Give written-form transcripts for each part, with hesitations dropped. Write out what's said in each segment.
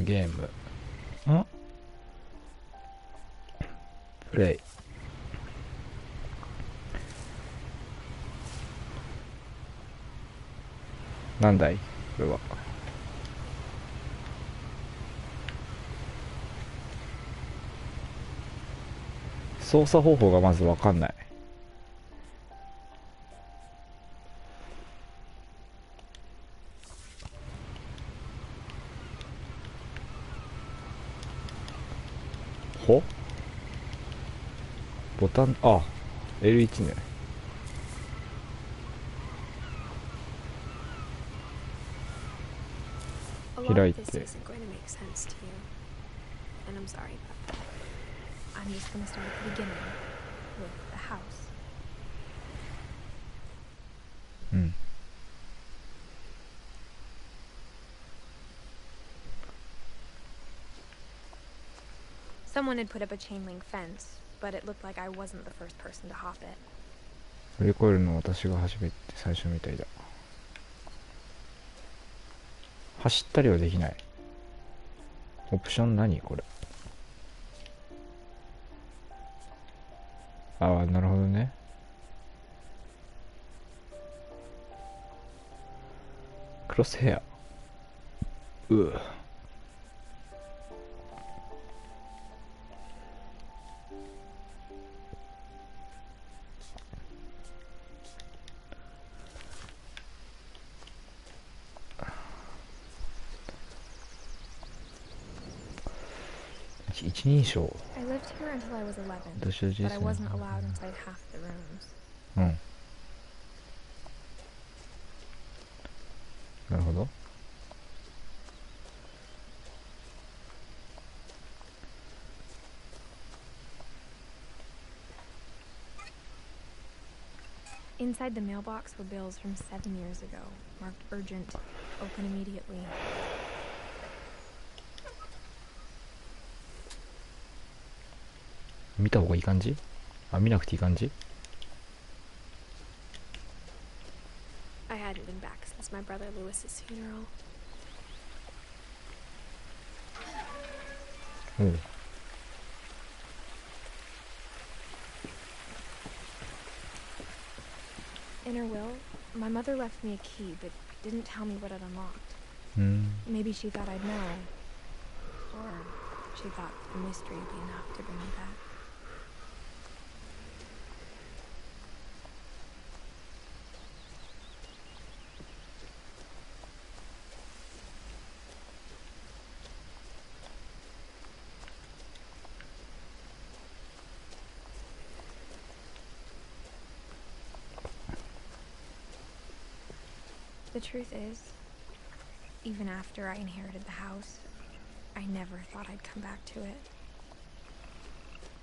ゲームプレイなんだいこれは。操作方法がまずわかんない。ボタン、あ、L1 ね。開いて。うん。Someone had put up a chain link fence, but it looked like I wasn't the first person to hop it. 乗り越えるの私が初めて最初みたいだ。走ったりはできない。オプション何これ。ああ、なるほどね。クロスヘア。一人称。I lived here until I was 11, but I wasn't allowed inside half the rooms. うん。なるほど。Inside the mailbox were bills from 7 years ago, marked urgent, open immediately. 見た方がいい感じ？あ、見なくていい感じ？ I hadn't been back since my brother Lewis's funeral. うん。In her will, my mother left me a key, but didn't tell me what it unlocked. Maybe she thought I'd know. Or she thought the mystery would be enough to bring me back. The truth is, even after I inherited the house, I never thought I'd come back to it.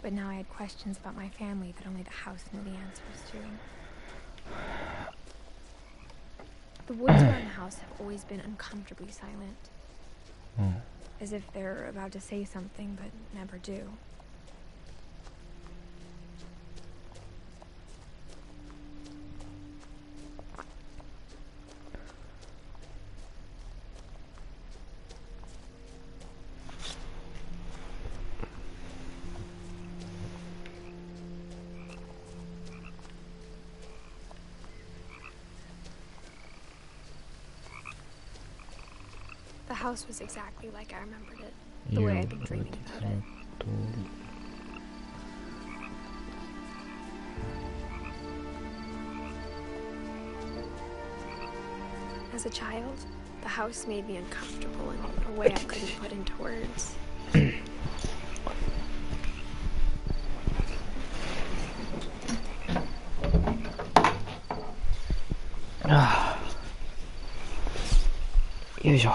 But now I had questions about my family that only the house knew the answers to. The woods around the house have always been uncomfortably silent. As if they're about to say something but never do. The house was exactly like I remembered it, the way I'd been dreaming about it. As a child, the house made me uncomfortable in a way I couldn't put into words. よいしょ。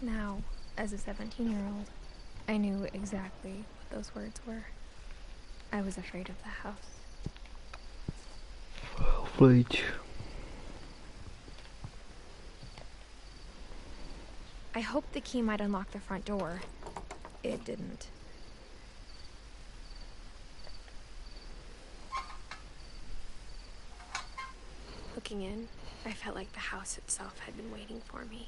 Now, as a 17-year-old, I knew exactly what those words were. I was afraid of the house. Afraid. I hoped the key might unlock the front door. It didn't. Looking in, I felt like the house itself had been waiting for me.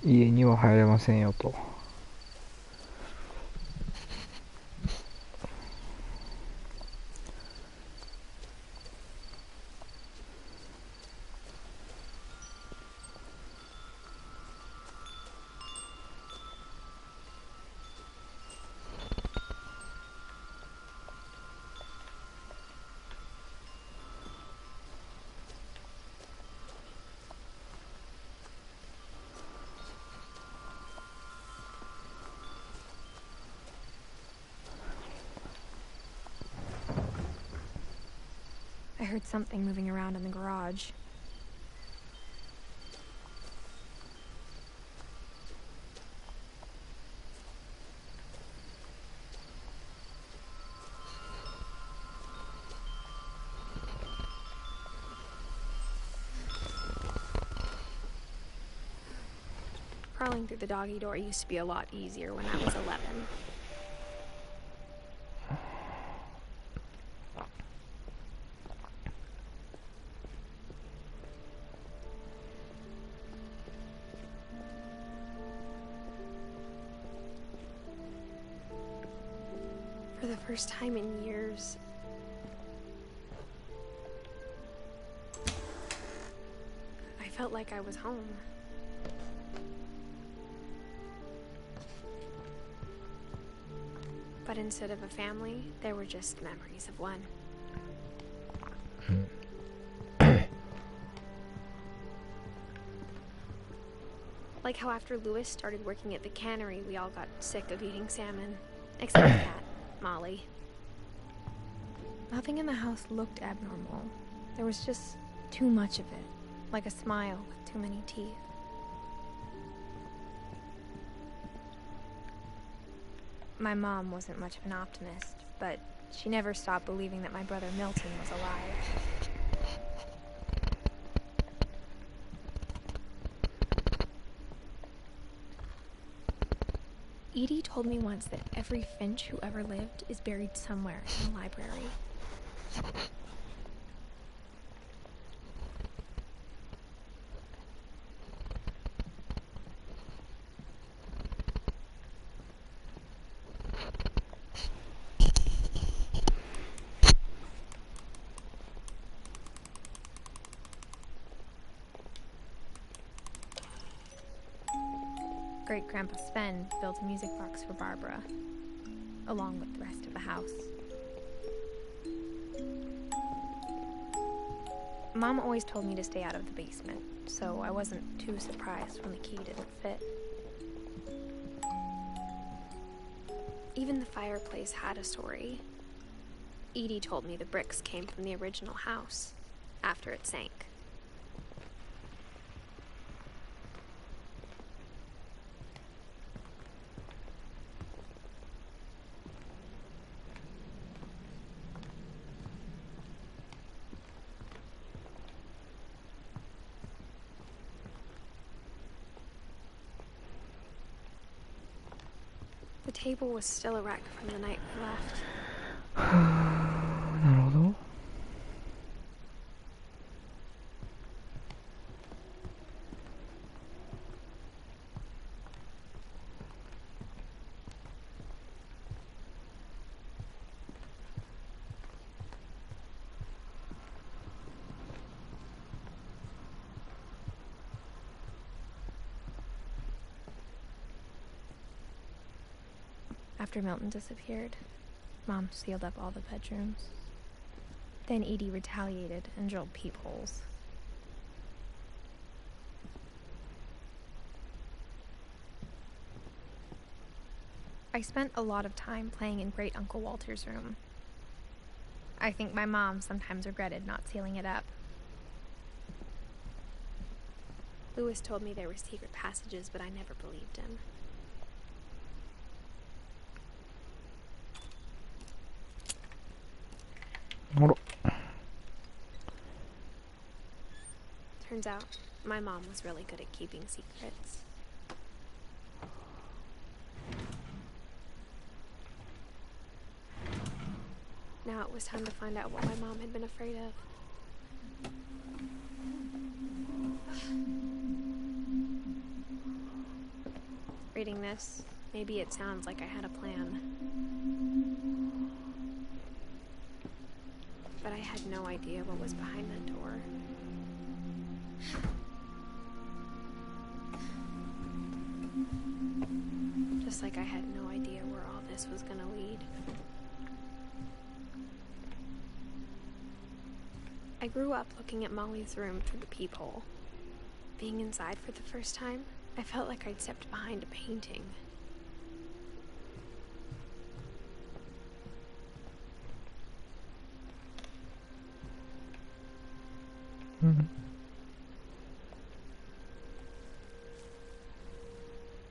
家には入れませんよと。I heard something moving around in the garage. Crawling through the doggy door used to be a lot easier when I was 11. For the first time in years, I felt like I was home. But instead of a family, there were just memories of one. Like how after Lewis started working at the cannery, we all got sick of eating salmon. Except the cat, Molly. Nothing in the house looked abnormal. There was just too much of it. Like a smile with too many teeth. My mom wasn't much of an optimist, but she never stopped believing that my brother Milton was alive. Edie told me once that every Finch who ever lived is buried somewhere in the library. Great-Grandpa Sven built a music box for Barbara, along with the rest of the house. Mom always told me to stay out of the basement, so I wasn't too surprised when the key didn't fit. Even the fireplace had a story. Edie told me the bricks came from the original house, after it sank. The table was still a wreck from the night we left. なるほど。After Milton disappeared, Mom sealed up all the bedrooms. Then Edie retaliated and drilled peepholes. I spent a lot of time playing in Great Uncle Walter's room. I think my mom sometimes regretted not sealing it up. Lewis told me there were secret passages, but I never believed him. Turns out, my mom was really good at keeping secrets. Now it was time to find out what my mom had been afraid of. Reading this, maybe it sounds like I had a plan. But I had no idea what was behind that door. Just like I had no idea where all this was gonna lead. I grew up looking at Molly's room through the peephole. Being inside for the first time, I felt like I'd stepped behind a painting.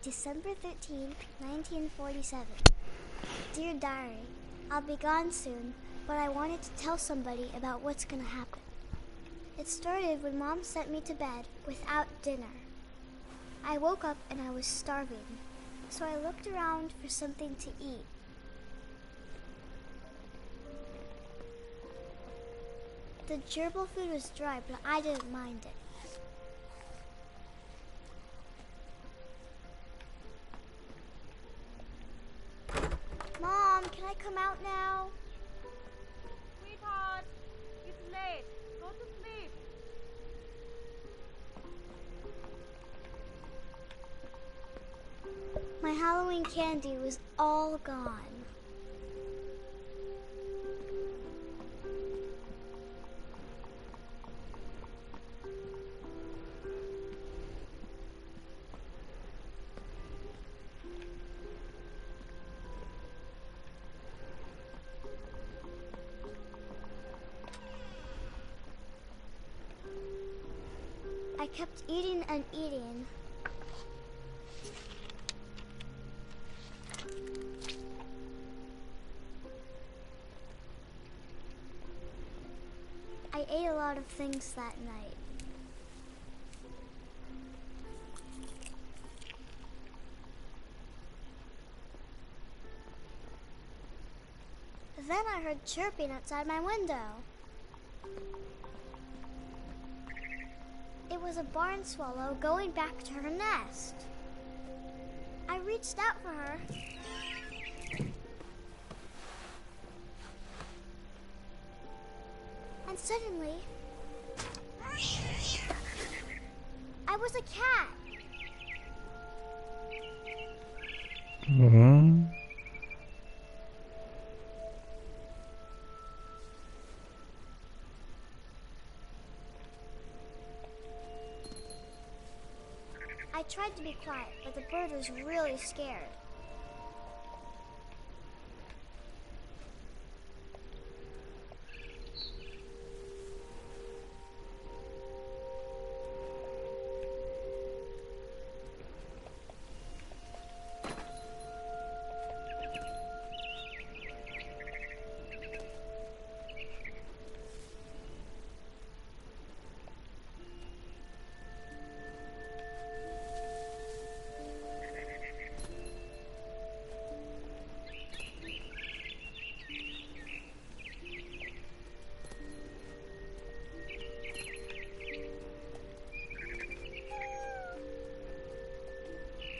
December 13th, 1947. Dear Diary, I'll be gone soon, but I wanted to tell somebody about what's gonna happen. It started when Mom sent me to bed without dinner. I woke up and I was starving, so I looked around for something to eat. The gerbil food was dry, but I didn't mind it. Mom, can I come out now? Sweetheart, it's late. Go to sleep. My Halloween candy was all gone. I kept eating and eating. I ate a lot of things that night. Then I heard chirping outside my window. It was a barn swallow going back to her nest. I reached out for her. And suddenly, I was a cat. I tried to be quiet, but the bird was really scared.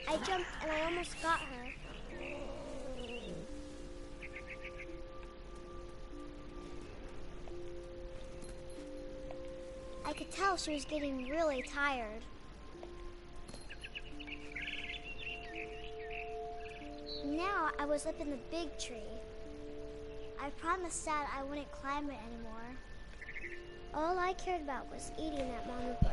I jumped and I almost got her. I could tell she was getting really tired. Now I was up in the big tree. I promised Dad I wouldn't climb it anymore. All I cared about was eating that mama bird.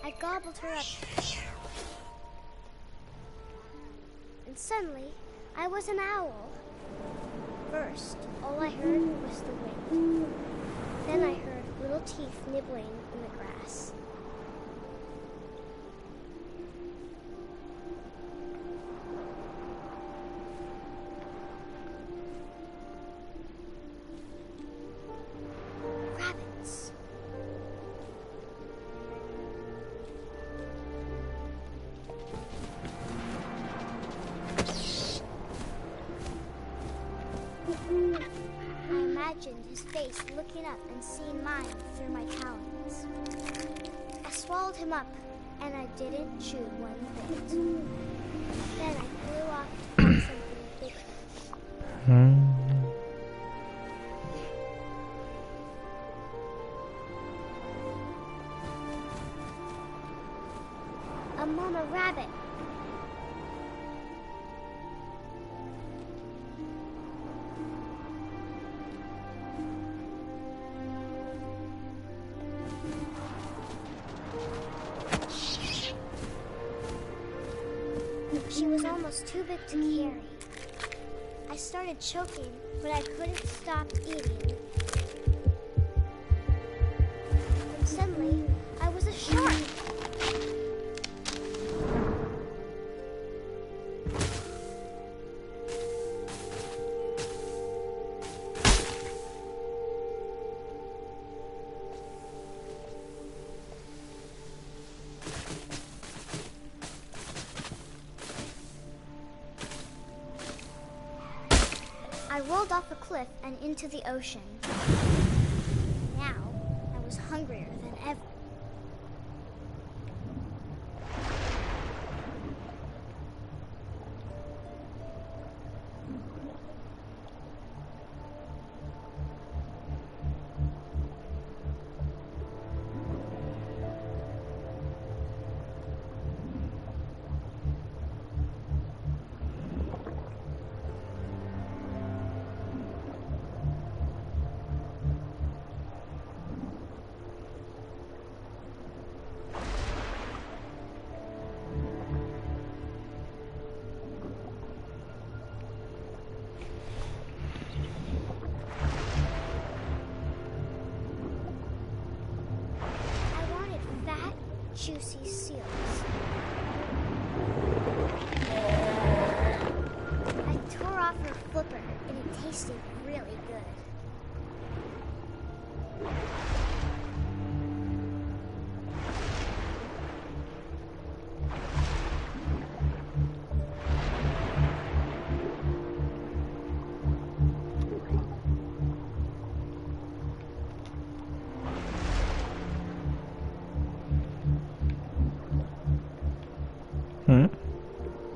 I gobbled her up. And suddenly, I was an owl. First, all I heard was the wind. Then I heard little teeth nibbling in the grass. through my talons. I swallowed him up, and I didn't chew one bit. Then I flew off to find something bigger. うん。 A mama rabbit. She was almost too big to carry. I started choking, but I couldn't stop eating. And suddenly, I was a shark. I rolled off a cliff and into the ocean. Now, I was hungrier than ever. Juicy seals. I tore off her flipper and it tasted really good.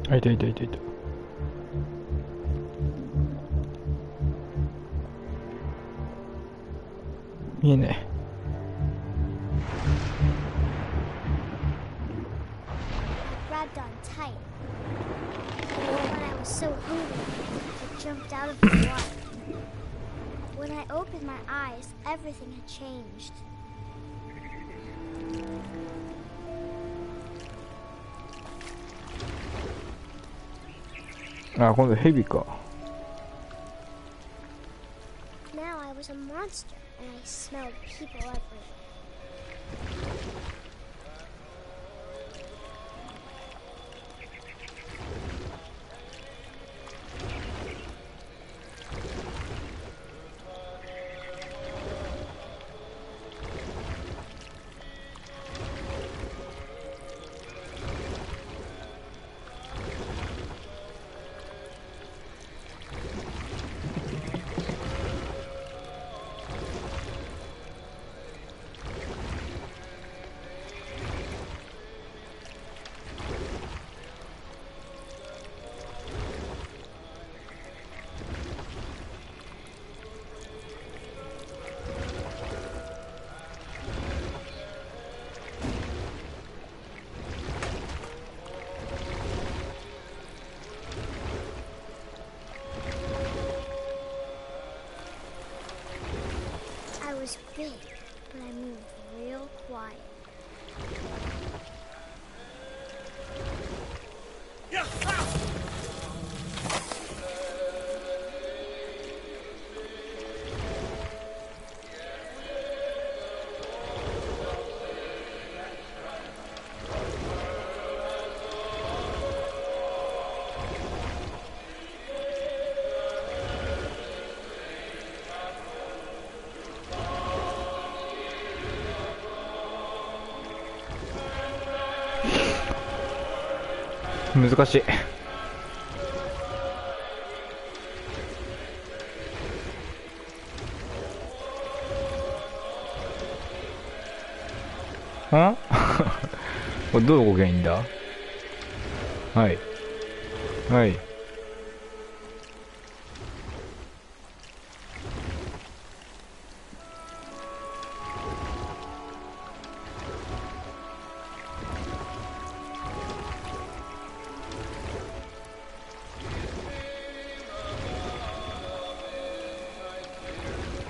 I did. 見えない。Grabbed on tight. But I was so hungry, I jumped out of the water. When I opened my eyes, everything had changed. Ah, 今度ヘビか。 Now I was a monster, and I smelled people everywhere. I was big, but I moved real quiet.難しい。んこれどう動けばいいんだ。はいはい。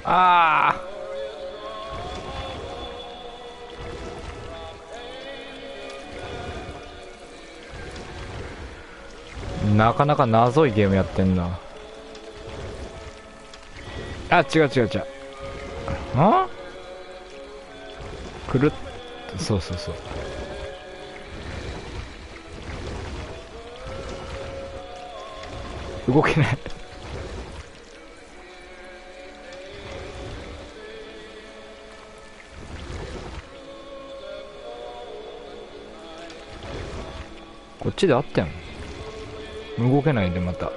ああ、なかなか謎いゲームやってんな。あ、違う違う違う。あ、くるっと、そうそうそう。動けない。こっちであったよ。動けないでまた。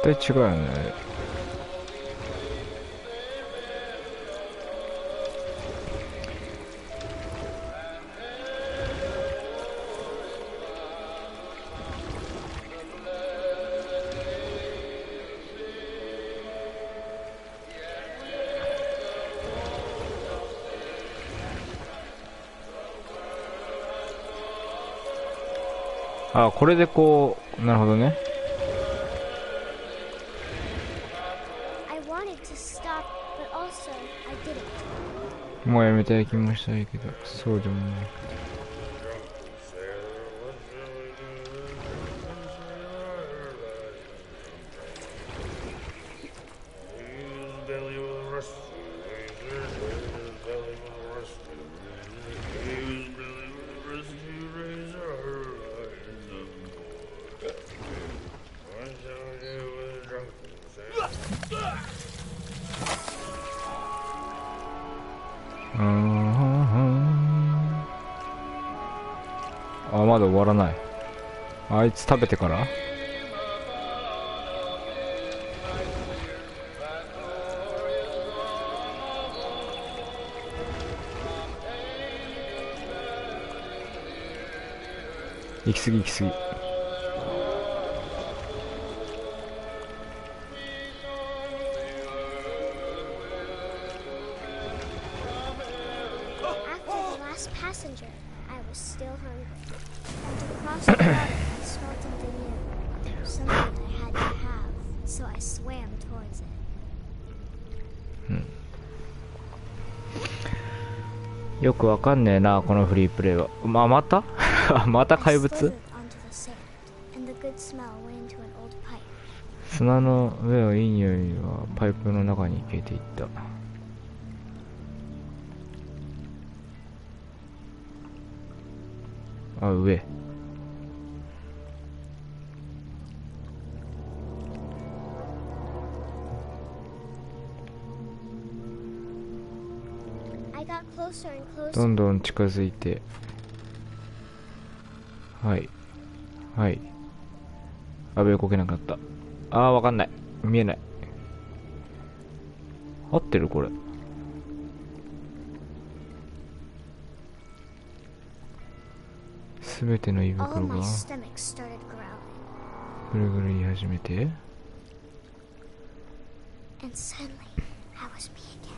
絶対違うよね。あ、これでこう、なるほどね。I wanted to stop, but also I didn't. もうやめたい気もしたいけど、そうでもない。あ、まだ終わらない。あいつ食べてから。行き過ぎ行き過ぎ。After the last passenger, I was still hungry. And to cross the water, I smelled something new. Something I had to have, so I swam towards it. よくわかんねえな、このフリープレイは。またまた怪 I 物。 slithered onto the sand, and the good smell went into an old pipe. 砂の上をいい匂いはパイプの中に消えていった。あ、上。I got closer and ど closer. んどん近づいて。はいはい。あべ、動けなくなった。あー、わかんない、見えない。合ってるこれ。すべての胃 All 袋 of my が stomach started growling. ぐるぐる言い始めて。 And suddenly, I was me again.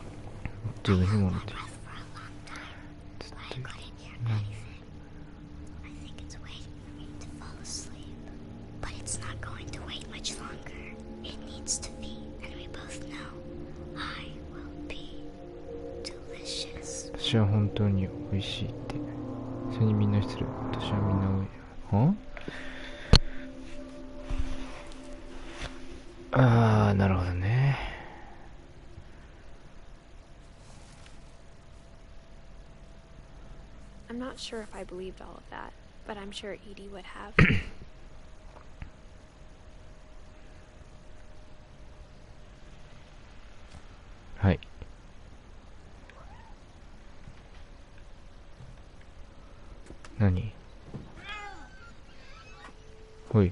自分に戻って Breath for a long time, but I couldn't hear anything. I think it's waiting for me to fall asleep. But it's not going to wait much longer. It needs to be, and we both know I will be delicious. 私は本当に美味しいって。それにみんな失礼。私はみんな美味しい。はああ、なるほどね。I'm not sure if I believed all of that, but I'm sure Edie would have. はい。何？ほい。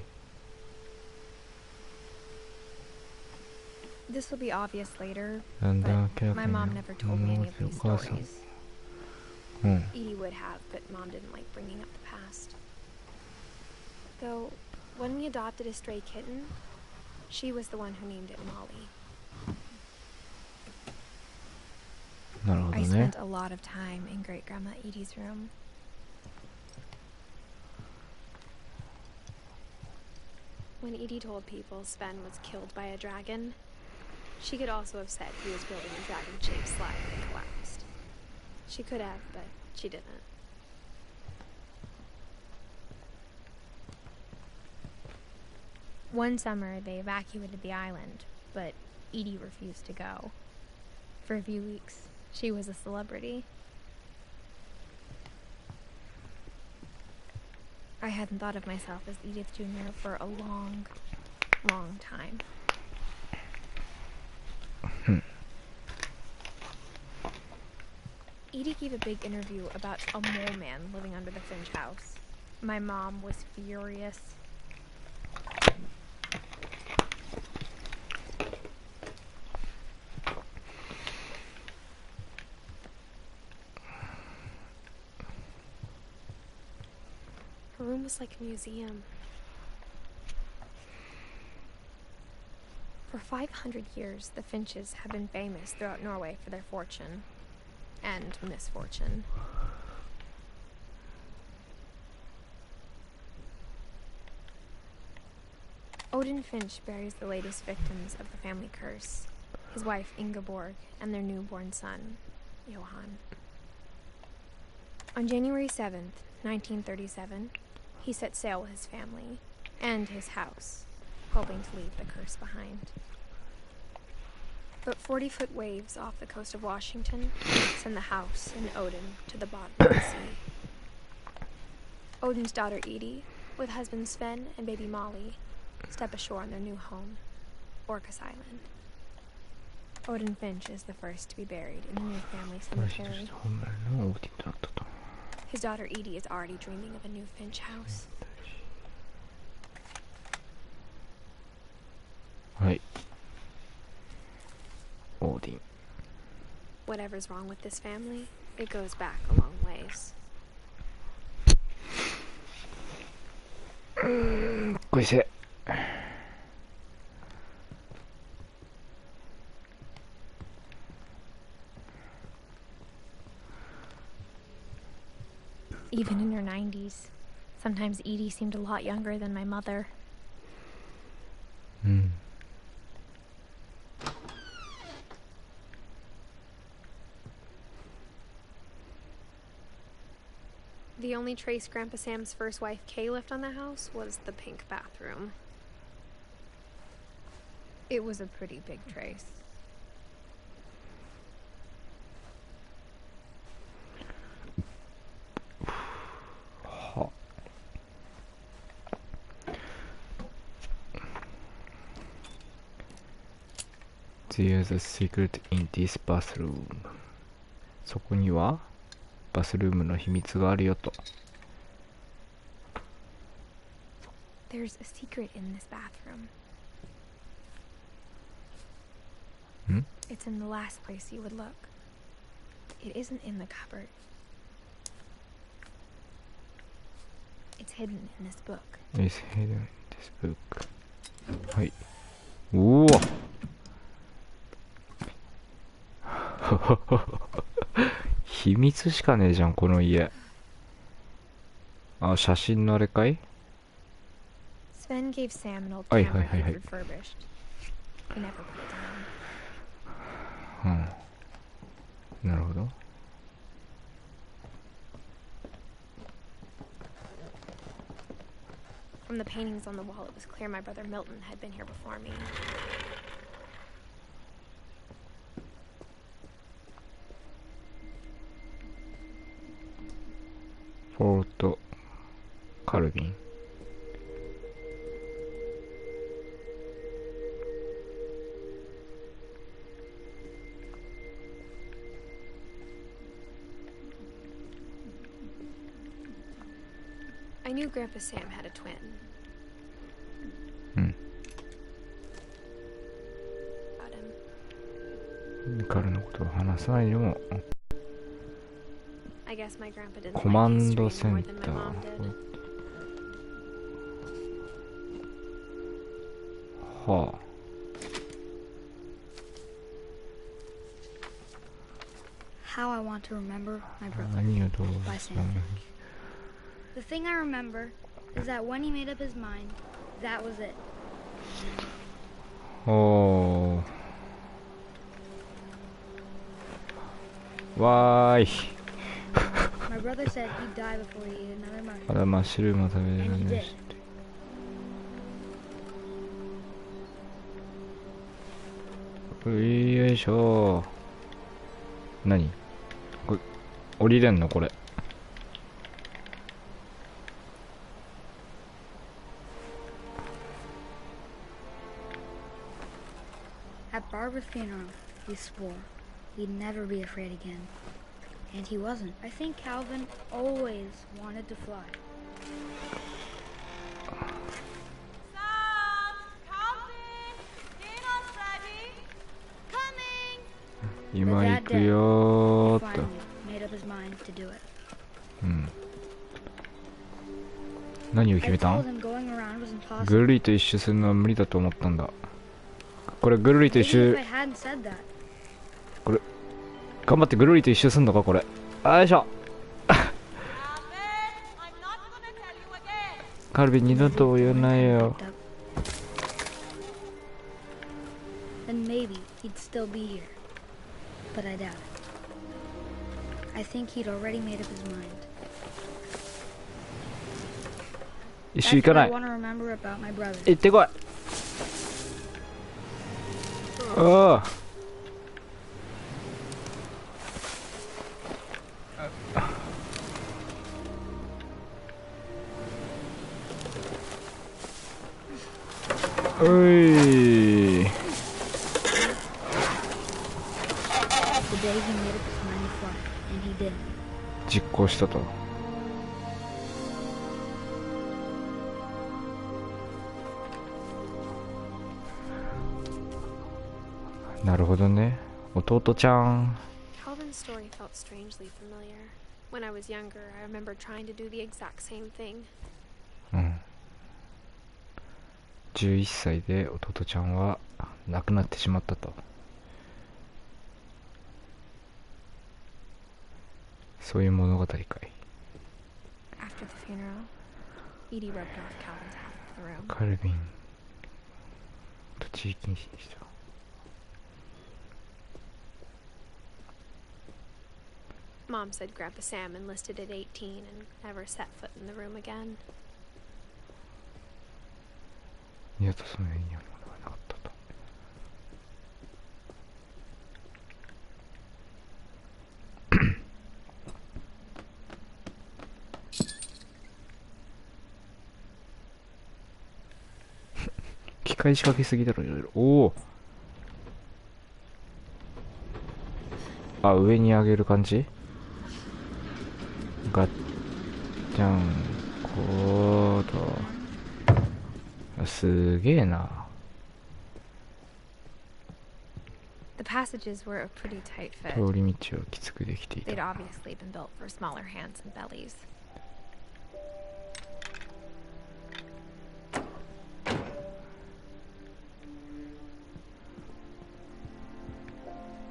This will be obvious later, なんだ but my mom never told me any of these お母さん。 stories. うん。 Edie would have, but Mom didn't like bringing up the past. Though, when we adopted a stray kitten, she was the one who named it Molly. なるほど I ね。 spent a lot of time in Great Grandma Edie's room. When Edie told people Sven was killed by a dragon, she could also have said he was building a dragon-shaped slide that collapsed. She could have, but she didn't. One summer, they evacuated the island, but Edie refused to go. For a few weeks, she was a celebrity. I hadn't thought of myself as Edith Jr. for a long, long time. Edie gave a big interview about a mole man living under the Finch house. My mom was furious. Her room was like a museum. For 500 years, the Finches have been famous throughout Norway for their fortune and misfortune. Odin Finch buries the latest victims of the family curse, his wife Ingeborg and their newborn son, Johan. On January 7th, 1937, he set sail with his family and his house, hoping to leave the curse behind. But 40-foot waves off the coast of Washington send the house and Odin to the bottom of the sea. Odin's daughter Edie, with husband Sven and baby Molly, step ashore on their new home, Orcas Island. Odin Finch is the first to be buried in the new family cemetery. His daughter Edie is already dreaming of a new Finch house. はい。オーディン。 Whatever's wrong with this family, it goes back a long ways. こいせ。Even in her 90s, sometimes Edie seemed a lot younger than my mother. うん。 The only trace Grandpa Sam's first wife Kay left on the house was the pink bathroom. It was a pretty big trace. There's a secret in this bathroom. そこにはバスルームの秘密があるよと。 There's a secret in this bathroom. ん? It's in the last place you would look. It isn't in the cupboard. It's hidden in this book. It's hidden in this book. はい。うわ秘密しかねえじゃんこの家。あ、写真のあれかい？ Sven gave Sam an old Hey, camera hey, hey, he'd hey. refurbished. He never put it down. うん。なるほど。 From the paintings on the wall, it was clear my brother Milton had been here before me. フォートカルビン。 I knew Grandpa Sam had a twin, ミカルのことを話さないでも I guess my grandpa didn't コマンド like セ history ン more than タ my ー mom did. は How I want to remember my あ brother. 何をどう By した Sam The thing I remember is that when he made up his mind, that was it. おーわーい My brother said he'd die before he ate another ま mushroom. だマッシュルームを食べれ And ない he で did. しよいしょー。何これ降りれんのこれ。 At Barbara's funeral, he swore he'd never be afraid again. And he wasn't. I think Calvin always wanted to fly. Sam! Calvin! Dinner's ready! Coming! 今 But 行 that く day, よ he ーっと。 finally made up his mind to do it. うん。何を決 I めた told ん him going around was impossible. ぐるりと一周するのは無理だと思ったんだ。これぐるりと一 Maybe 周 if I hadn't said that. 頑張ってぐるりと一周すんのかこれ。あよいしょ。 Calvin! I'm not gonna tell you again! カルビン二度と言わないよ。 Then maybe he'd still be here. But I doubt it. I think he'd already made up his mind. 一周行 That's か what な I い。 want to remember about my brother. 行ってこい。おお。おい。 The day he made up his mind to fly, and he did. 実行したと。なるほどね。弟ちゃん。 Calvin's story felt strangely familiar. When I was younger, I remember trying to do the exact same thing. うん。11歳で弟ちゃんは亡くなってしまったと。そういう物語かい。 After the funeral, Edie roped off Calvin's half of the room. カルビンと地域にした。 Mom said Grandpa Sam enlisted at 18 and never set foot in the room again. 二度とそのようにやるものはなかったと。 機械仕掛けすぎだろいろいろ。おお。あ、上に上げる感じ。ガッチャンコード。すげえな。 The passages were a pretty tight fit. 通り道をきつくできてい They'd た。 obviously been built for smaller hands and bellies.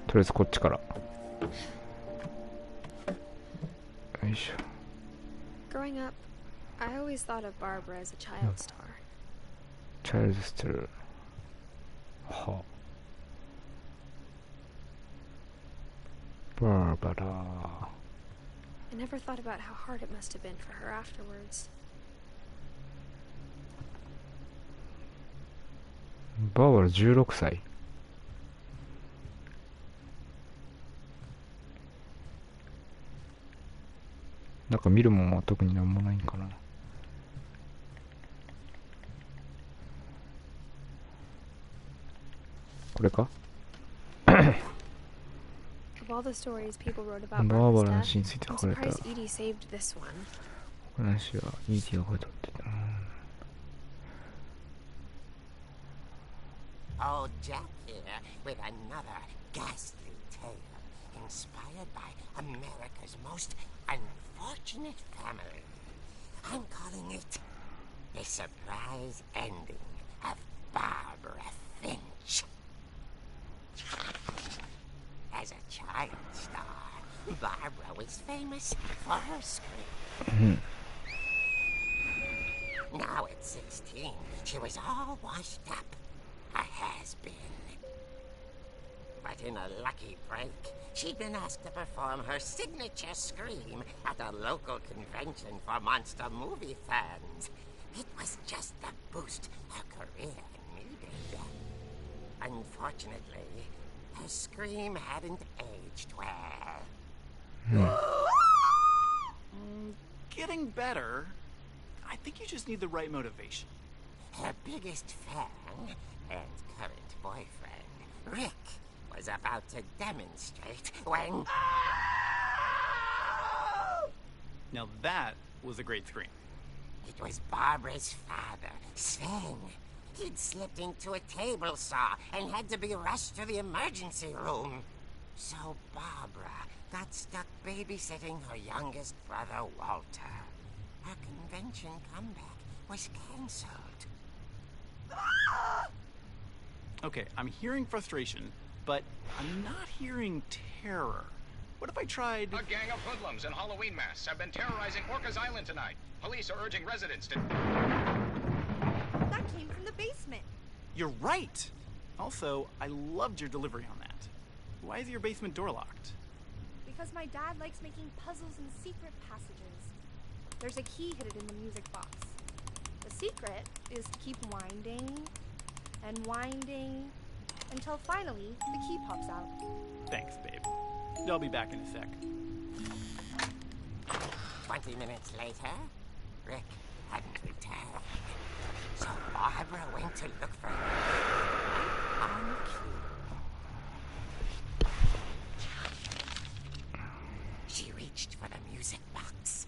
とりあえずこっちから。よいしょ。 Growing up, I always thought of Barbara as a child star. チャイルドステル。はあ。バーバラ。 I never thought about how hard it must have been for her afterwards. バーバラ16歳。なんか見るもんは特になんもないんかな。これか。 Of all the stories people wrote about バーバ Barbara's ラの death, 死について書 I'm かれた surprised Edie saved this one. 話はイーティが書いてあってた。 Oh, Jack here with another ghastly tale inspired by America's most unfortunate family. I'm calling it The Surprise Ending of Barbara Finch. As a child star, Barbara was famous for her scream. Now at 16, she was all washed up. A has-been. But in a lucky break, she'd been asked to perform her signature scream at a local convention for monster movie fans. It was just the boost her career needed. Unfortunately, her scream hadn't aged well. Getting better. I think you just need the right motivation. Her biggest fan and current boyfriend, Rick, was about to demonstrate when... Now that was a great scream. It was Barbara's father, Sven. He'd slipped into a table saw and had to be rushed to the emergency room. So Barbara got stuck babysitting her youngest brother, Walter. Her convention comeback was cancelled. Okay, I'm hearing frustration, but I'm not hearing terror. What if I tried... A gang of hoodlums in Halloween masks have been terrorizing Orcas Island tonight. Police are urging residents to... That came from the basement. You're right! Also, I loved your delivery on that. Why is your basement door locked? Because my dad likes making puzzles and secret passages. There's a key hidden in the music box. The secret is to keep winding and winding until finally the key pops out. Thanks, babe. I'll be back in a sec. 20 minutes later, Rick hadn't returned. So Barbara went to look for him on cue. She reached for the music box.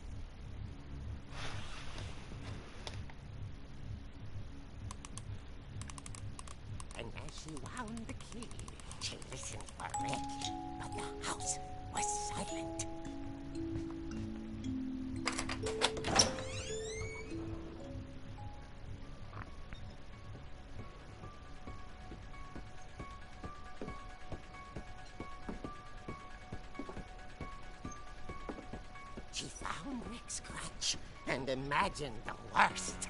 And as she wound the key, she listened for Rick, but the house was silent. She found Rick's crutch and imagined the worst.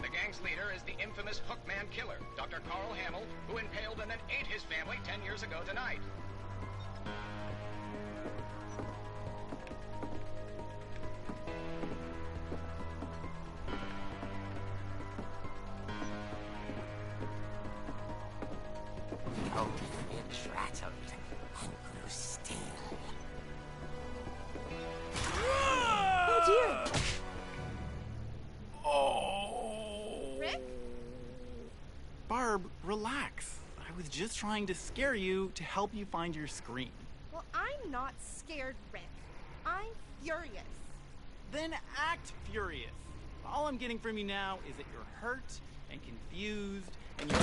The gang's leader is the infamous Hookman killer, Dr. Carl Hamill, who impaled and then ate his family 10 years ago tonight. Old Finch rattled and grew still. Oh dear! Oh! Rick? Barb, relax. I was just trying to scare you to help you find your screen. Well, I'm not scared, Rick. I'm furious. Then act furious. All I'm getting from you now is that you're hurt and confused and you're...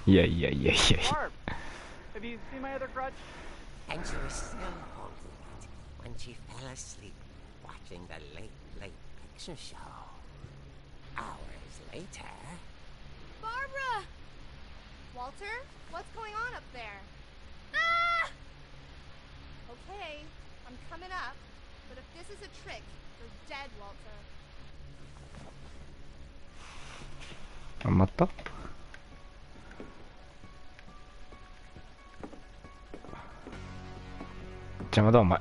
Yeah. Barb, have you seen my other crutch? And she was still holding it when she fell asleep watching the late picture show. Hours later... Barbara! Walter, what's going on up there? Ah! Okay, I'm coming up, but if this is a trick, you're dead, Walter. あ、また邪魔だお前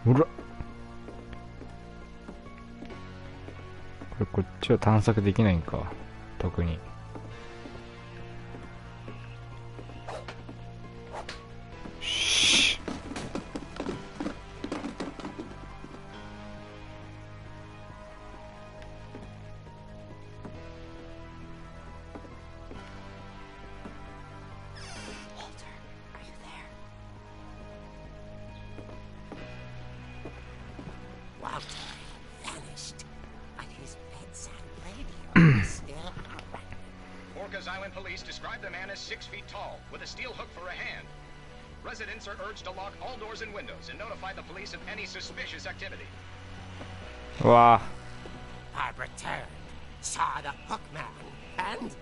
ほらこっちは探索できないんか特にシー Island police describe the man as 6 feet tall, with a steel hook for a hand. Residents are urged to lock all doors and windows and notify the police of any suspicious activity. わ Barbara turned, saw the hook man, and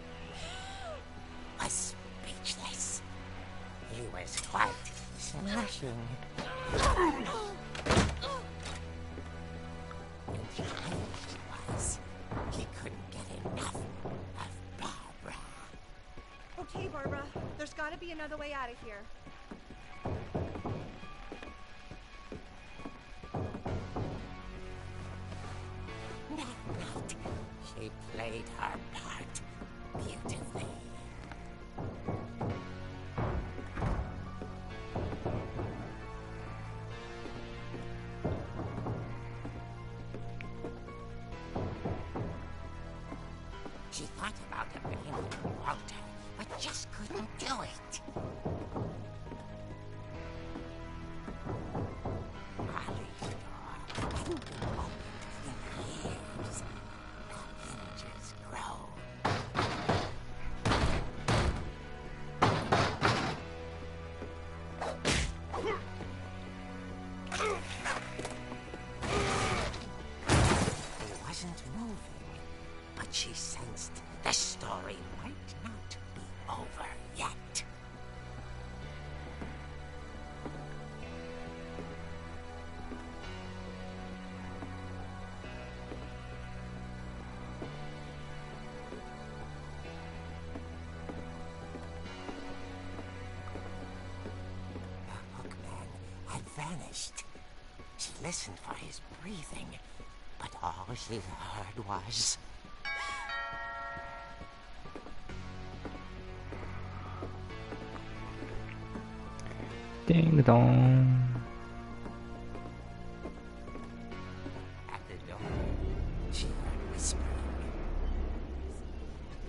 was speechless. He was quite smashing. And the highlight was he couldn't get enough of Barbara. Okay, Barbara. There's gotta be another way out of here. That night, she played her part beautifully. She thought about abandoning Walter, but just couldn't do it. Molly's door hadn't been opened in years. The hinges grow. He wasn't moving, but she sensed the story might not be over yet. The hookman had vanished. She listened for his breathing, but all she heard was... Ding dong. At the door, she heard whispering.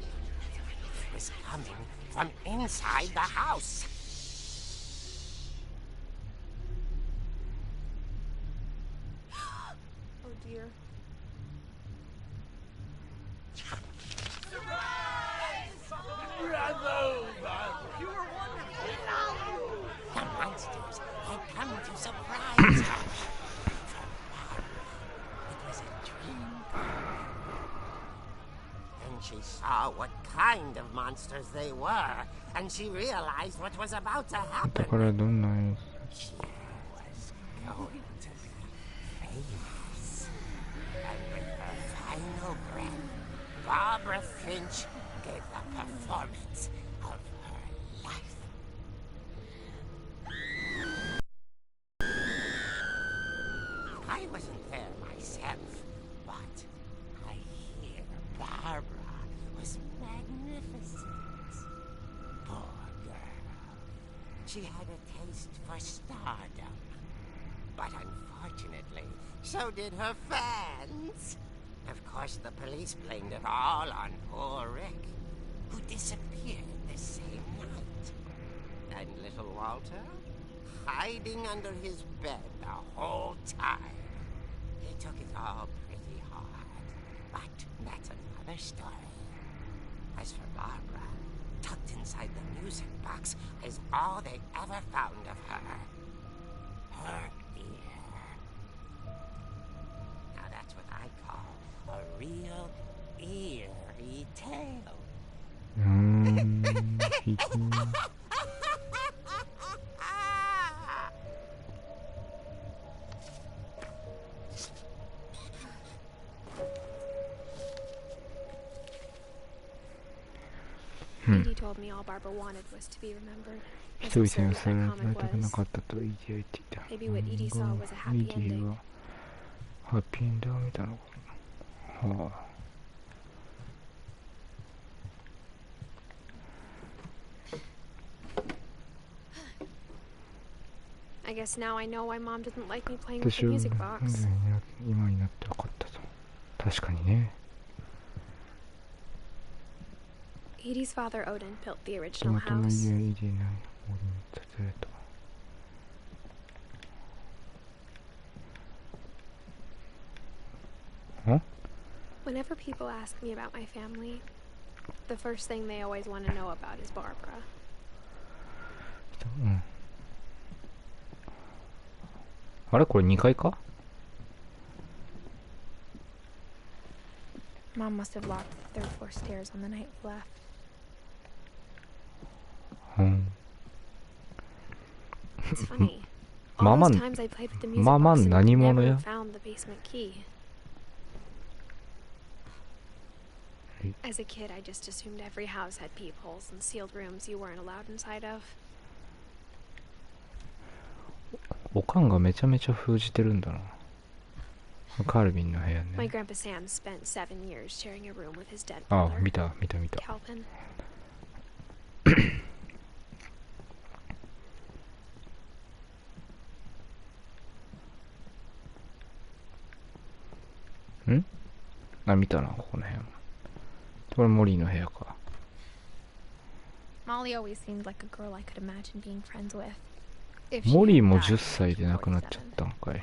It was coming from inside the house. Oh dear. The monsters had come to surprise her. For Barbara, it was a dream. Then she saw what kind of monsters they were, and she realized what was about to だ happen. からどんなや She was going to be famous. And with her final breath, Barbara Finch gave the performance of her life. I wasn't there myself, but I hear Barbara was magnificent. Poor girl. She had a taste for stardom. But unfortunately, so did her fans. Of course, the police blamed it all on poor Rick, who disappeared the same night. And little Walter, hiding under his bed the whole time. He took it all pretty hard, but that's another story. As for Barbara, tucked inside the music box is all they ever found of her. Her ear. Now that's what I call a real eerie tale. ひき Edie told me all Barbara wanted was to be remembered. 人々に As 忘れ absurd ら that れたく comic なか was. ったとイディは言っていた。 Maybe what Edie saw was a happy イディ ending. はハッピーエンドを見たのかな。はあ。I guess now I know why Mom didn't like me playing with 私 the は music box. 今になって分かったと。確かにね。 Edie's father Odin built the ト original マトの house. 家イディない方に建てられた。 Whenever people ask me about my family, The first thing they always want to know about is Barbara. うん。あれこれ2階か？ Mom must have locked the third floor stairs on the night we left. うん。It's funny. マ All マ those times I played with the music ママ box and 何者 never や？ found the basement key. As a kid, I just assumed every house had peepholes and sealed rooms you weren't allowed inside of. おかんがめちゃめちゃ封じてるんだな。カルビンの部屋 My ね。 grandpa Sam spent 7 years sharing a room with his dead あ、 brother, 見た。Calvin. ん？あ、見たな、ここの部屋も。これモリーの部屋か。 Molly always seemed like a girl I could imagine being friends with. モリーも10歳で亡くなっちゃったんかい。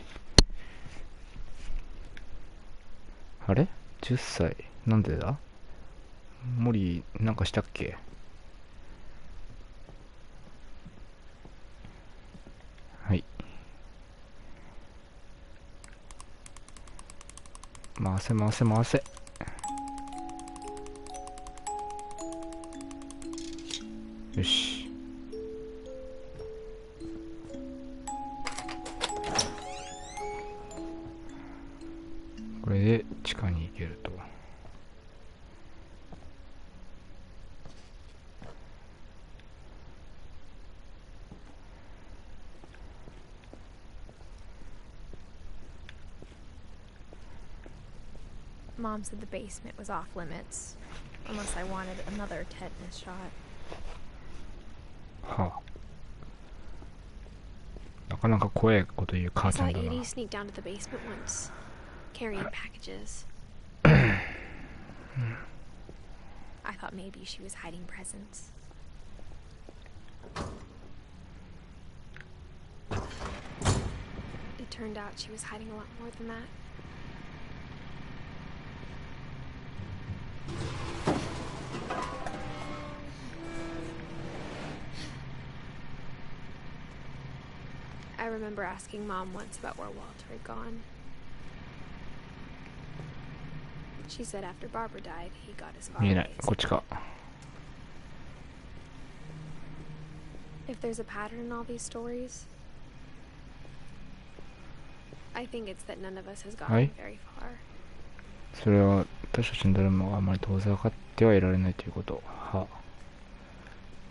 あれ ?10 歳。なんでだ？モリー、なんかしたっけ？はい。回せ。よし。これで地下に行けると。Mom said the basement was off limits, unless I wanted another tetanus shot. はあ。なかなか怖いこと言う母 I ちゃ saw んだな。 Edie sneak down to the basement once, carrying packages. I thought maybe she was hiding presents. It turned out she was hiding a lot more than that. I remember asking Mom once about where Walter had gone. She said after Barbara died, he got as far 見え away ない。 as こっちか。 If there's a pattern in all these stories, I think it's that none of us has gotten Hi. very far. それは私たちの誰もがあまり当然分かってはいられないということ。は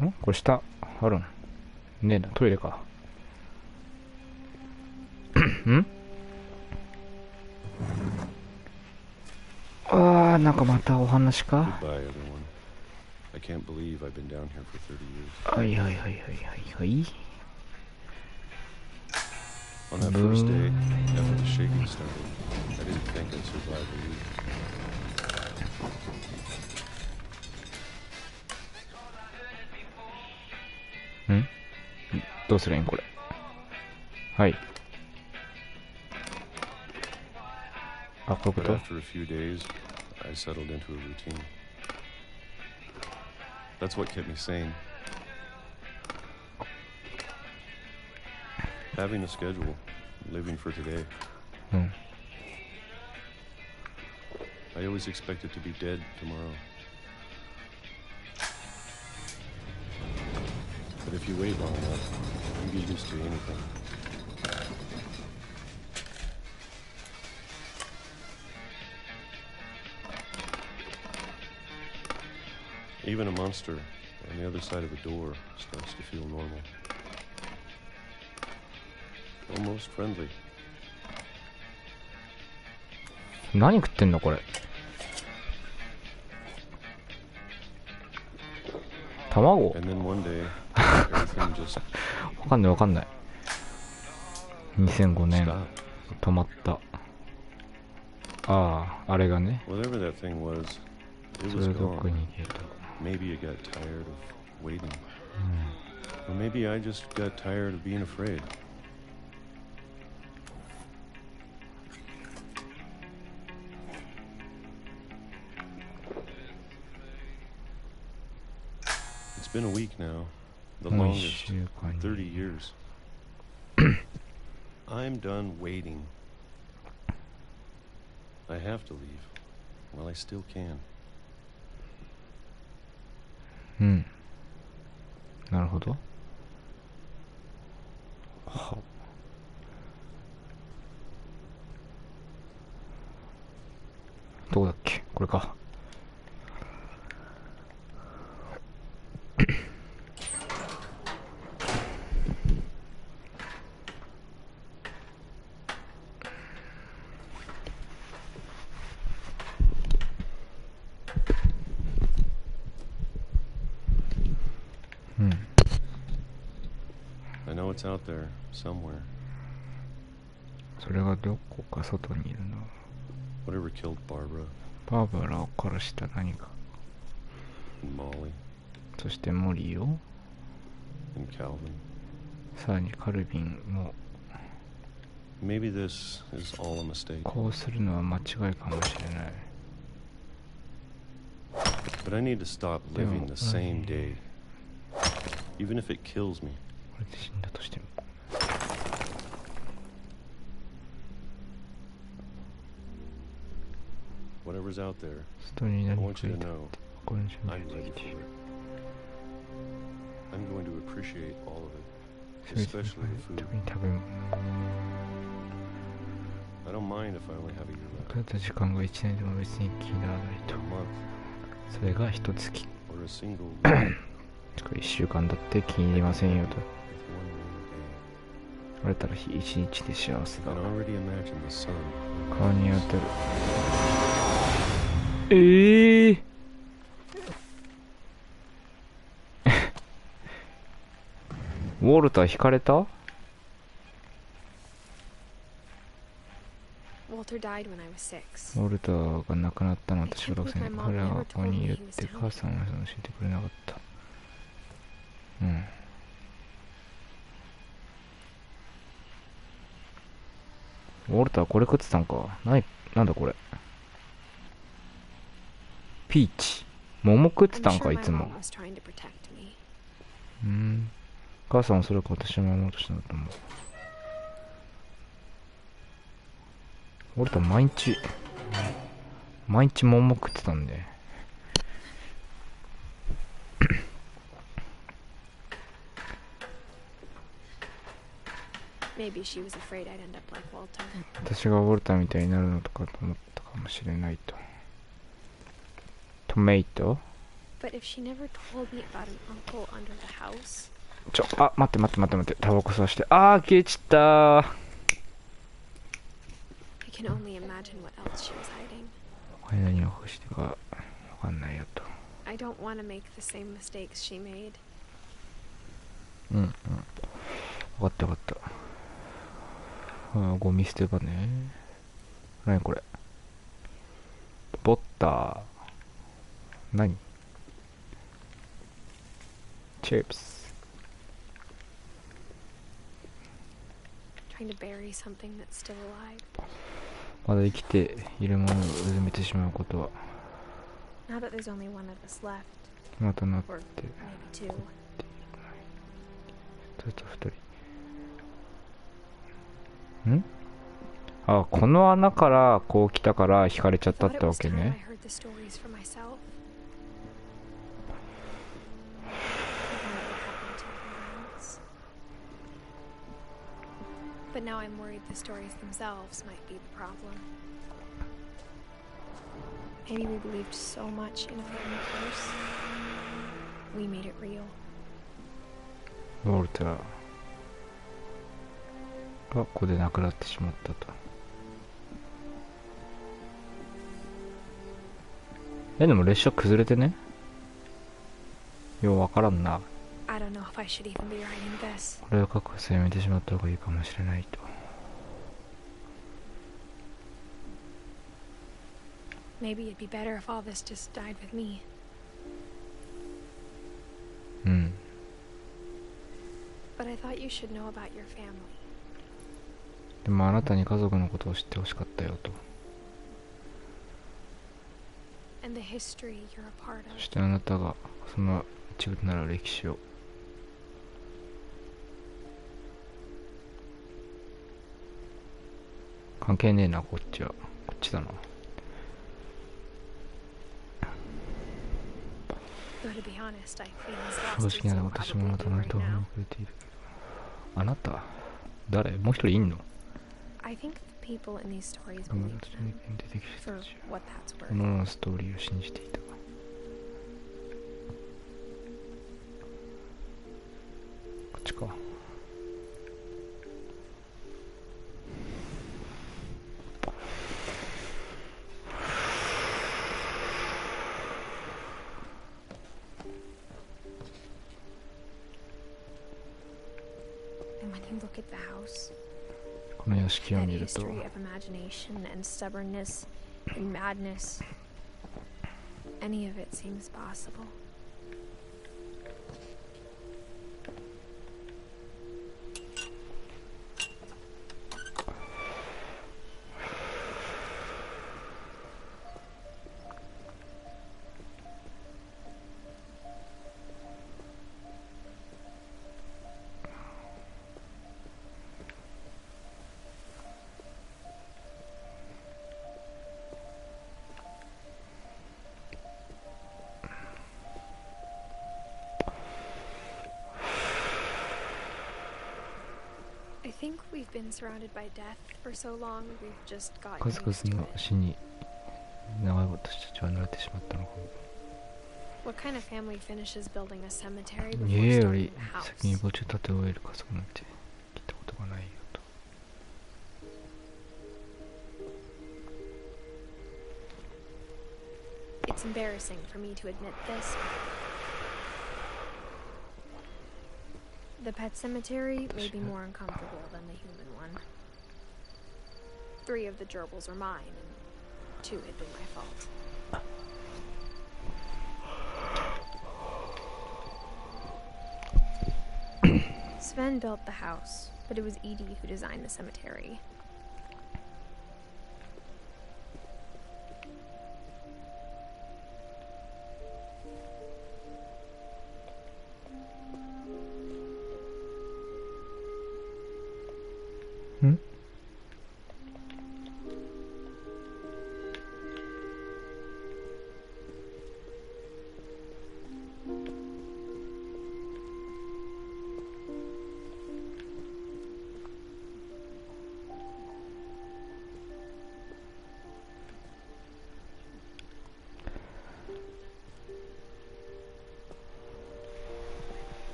あ。これ下あるん？ねえな、トイレか。ん？ああ、なんかまたお話か？ Goodbye, everyone. I can't believe I've been down here for 30 years. はい。On that first day, after the shaking started, I didn't think I'd survive a week. どうすりゃいいんこれ。はい。あ、こういうこ But と？ after a few days, I settled into a routine. That's what kept me sane. Having a schedule, living for today. うん。 I always expected to be dead tomorrow. But if you wait long enough, you get used to anything. Even a monster on the other side of a door starts to feel normal. Almost friendly. 何食ってんのこれ。卵？ And then one day, everything just わかんない。2005年 stopped. 止まった。ああ、あれがね。 Whatever that thing was, it そ was れどこ gone. に行けた？ Maybe it got tired of waiting. Or maybe I just got tired of being afraid. It's been a week now. The もう longest 1週間 in 30 に years. I'm done waiting. I have to leave while I still can. うん。なるほど。は。どこだっけ？これか。うん。I know it's out there somewhere. それがどこか外にいるの。Whatever killed Barbara バーバラを殺した何か。 and Molly そしてモリーを、 and Calvin. さらにカルビンも Maybe this is all a mistake. こうするのは間違いかもしれない。 But I need to stop living the same day. Even if it kills me. これで死んだとしても。 Whatever's out there, 外に I 何 want か you い to た。 know これに準 I'm 備 ready で for きて it. I'm going to appreciate all of it, る。 especially the food. 特に食べ物。 I don't mind if I only have a year 取れた時間が1年でも別に気にならないと。 left, a month, それが1月 or a single week 1週間だって気に入りませんよと。 with one rainy 晴れたら日1日で幸せ day. だ I。can already imagine the sun. 顔に当たる。えウォルター引かれた？ Walter died when I was 6. ウォルターが亡くなったのは小学生で、彼らがここにいるって母さんは教えてくれなかった。うん。ウォルターこれ食ってたんか。なんだこれ。ピーチ。桃食ってたんか、いつも。母さんはそれか私を守ろうとしたんだと思う。ウォルター毎日桃食ってたんで。Maybe she was afraid I'd end up like Walter. 私がウォルターみたいになるのとかと思ったかもしれないと。トメイト？ But if she never told me about an uncle under the house. 待って。タバコ吸わして。消えちったー。I can only imagine what else she was hiding. 他に何を隠してかわかんないよと。 I don't want to make the same mistakes she made. わかった。ゴミ捨て場ね。何これ。ボッター。何？チップス。Trying to bury something that's still alive. まだ生きているものをうずめてしまうことは。 Now that there's only one of us left. またなって。 Or maybe two. それと2人。この穴からこう来たから引かれちゃったってわけね。But now I'm worried the stories themselves might be the problem. Maybe we believed so much in a family curse. We made it real. ウォルターがここで亡くなってしまったと。でも列車崩れてね。ようわからんな。I don't know if I should even be writing this. これを書くことやめてしまった方がいいかもしれないと。Maybe it'd be better if all this just died with me. で But I thought you should know about your family. もあなたに家族のことを知ってほしかったよと。 And the history you're a part そ of. してあなたがそのちなら歴史を。関係ねえな、こっちは。こっちだな。正直なら私もあなたの人を見くれているけど。あなた誰？もう一人いんの？I think the people in these stories あな believe た them, に出てきた for 人たち what that's こ worth. のストーリーを信じていた。こっちか。And when you look at the house, この屋敷を that 見ると history of imagination and stubbornness and madness, any of it seems possible. I think we've been surrounded by death for so long, we've just gotten 数 used to 々の it. 死に長い私たちは慣れてしまったのかも。 What kind of family finishes building a cemetery 家 before よ starting り the house? 先に墓地を建て終える家族なんて聞いたことがないよと。 It's embarrassing for me to admit this. The pet cemetery may be more uncomfortable than the human one. 3 of the gerbils are mine, and 2 had been my fault. Sven built the house, but it was Edie who designed the cemetery. Hmm?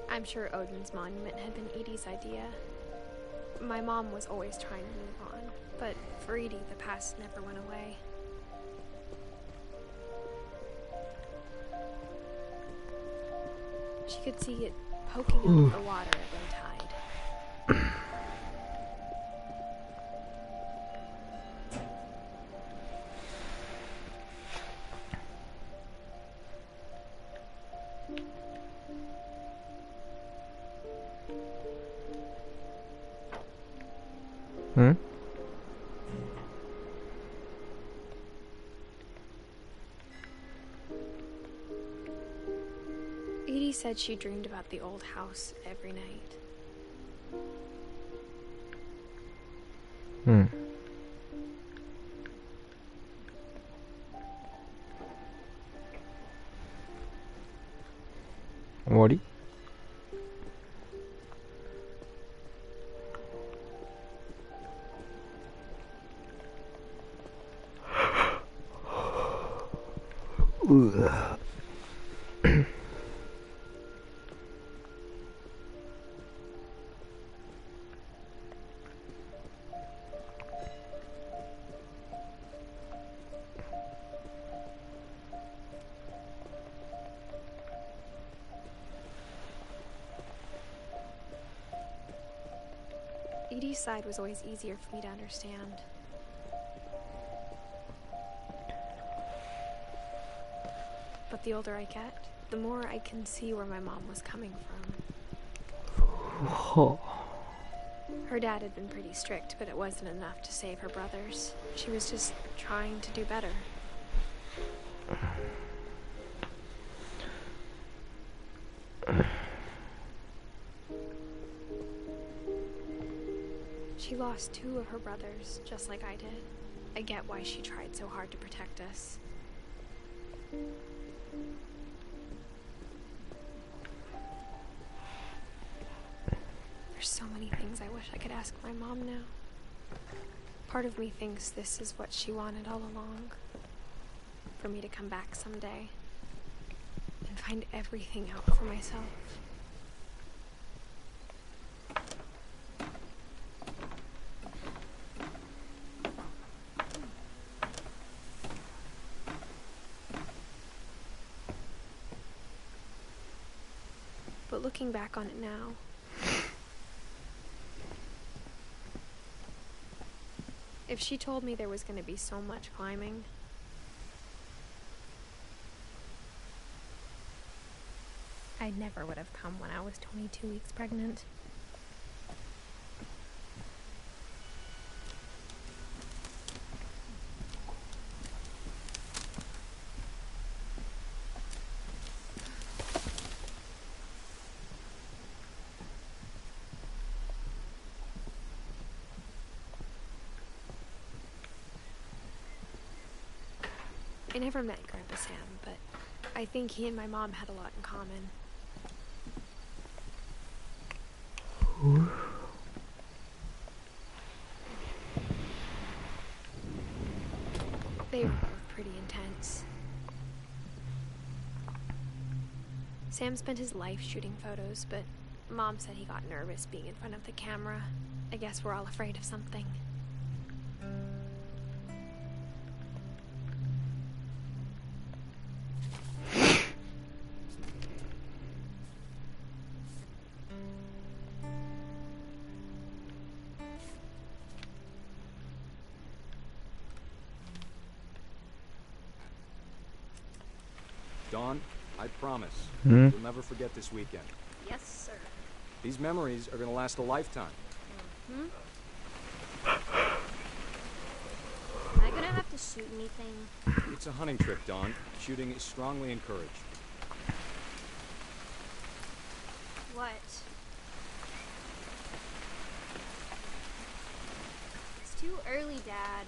I'm sure Odin's monument had been Edie's idea. My mom was always trying to move on, but for Edie, the past never went away. She could see it poking out of the water at low tide. Hmm? Edie said she dreamed about the old house every night. うん。終わり？うわ。Edie's side was always easier for me to understand. But the older I get, the more I can see where my mom was coming from. Huh. Her dad had been pretty strict, but it wasn't enough to save her brothers. She was just trying to do better. She lost 2 of her brothers, just like I did. I get why she tried so hard to protect us. There's so many things I wish I could ask my mom now. Part of me thinks this is what she wanted all along. For me to come back someday and find everything out for myself. But looking back on it now, if she told me there was going to be so much climbing, I never would have come when I was 22 weeks pregnant. I never met Grandpa Sam, but I think he and my mom had a lot in common. They were both pretty intense. Sam spent his life shooting photos, but Mom said he got nervous being in front of the camera. I guess we're all afraid of something. Dawn, I promise, Hmm? you'll never forget this weekend. Yes, sir. These memories are gonna last a lifetime. Hmm? Am I gonna have to shoot anything? It's a hunting trip, Dawn. Shooting is strongly encouraged. What? It's too early, Dad.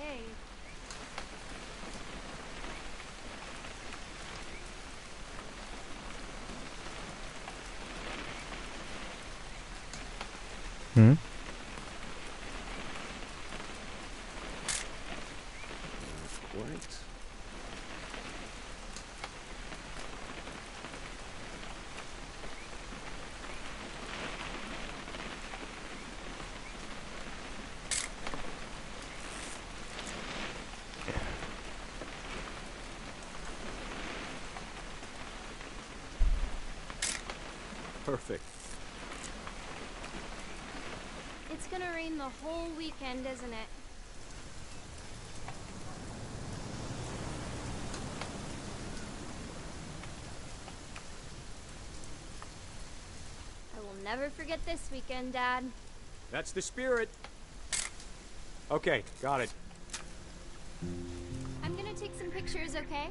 Okay. Hmm? Quite. Perfect. It's gonna rain the whole weekend, isn't it? I will never forget this weekend, Dad. That's the spirit. Okay, got it. I'm gonna take some pictures, okay?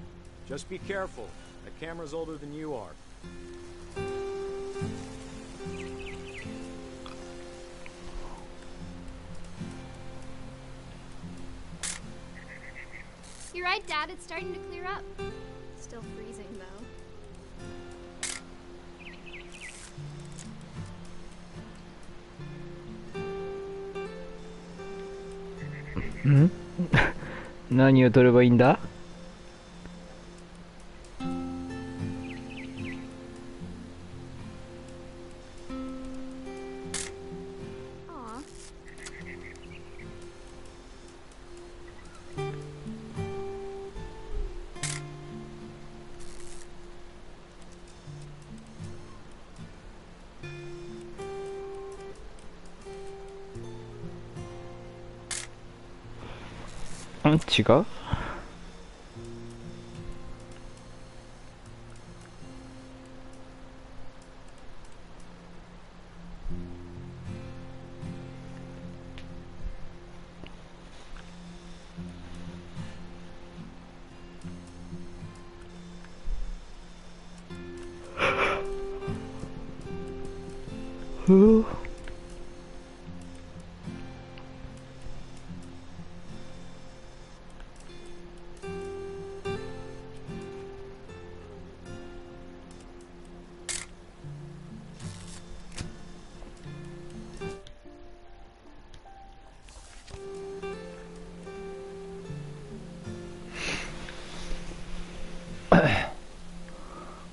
Just be careful. That camera's older than you are. You're right, Dad. It's starting to clear up. Still freezing, though. Hmm? 何を撮ればいいんだ? Aw. 違う。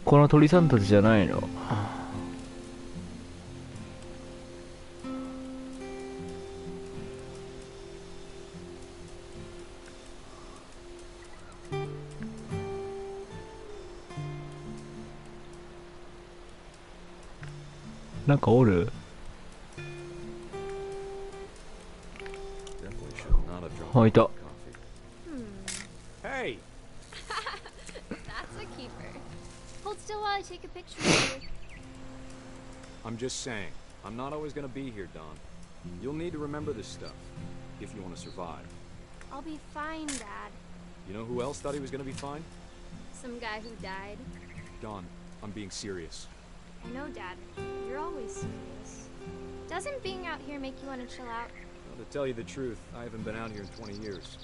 この鳥さんたちじゃないの。なんかおる？あ、いた。Hey! That's a keeper. Hold still while I take a picture of you. I'm just saying, I'm not always gonna be here, Don. You'll need to remember this stuff, if you want to survive. I'll be fine, Dad. You know who else thought he was gonna be fine? Some guy who died. Don, I'm being serious. I know, Dad. You're always serious. Doesn't being out here make you want to chill out? Well, to tell you the truth, I haven't been out here in 20 years.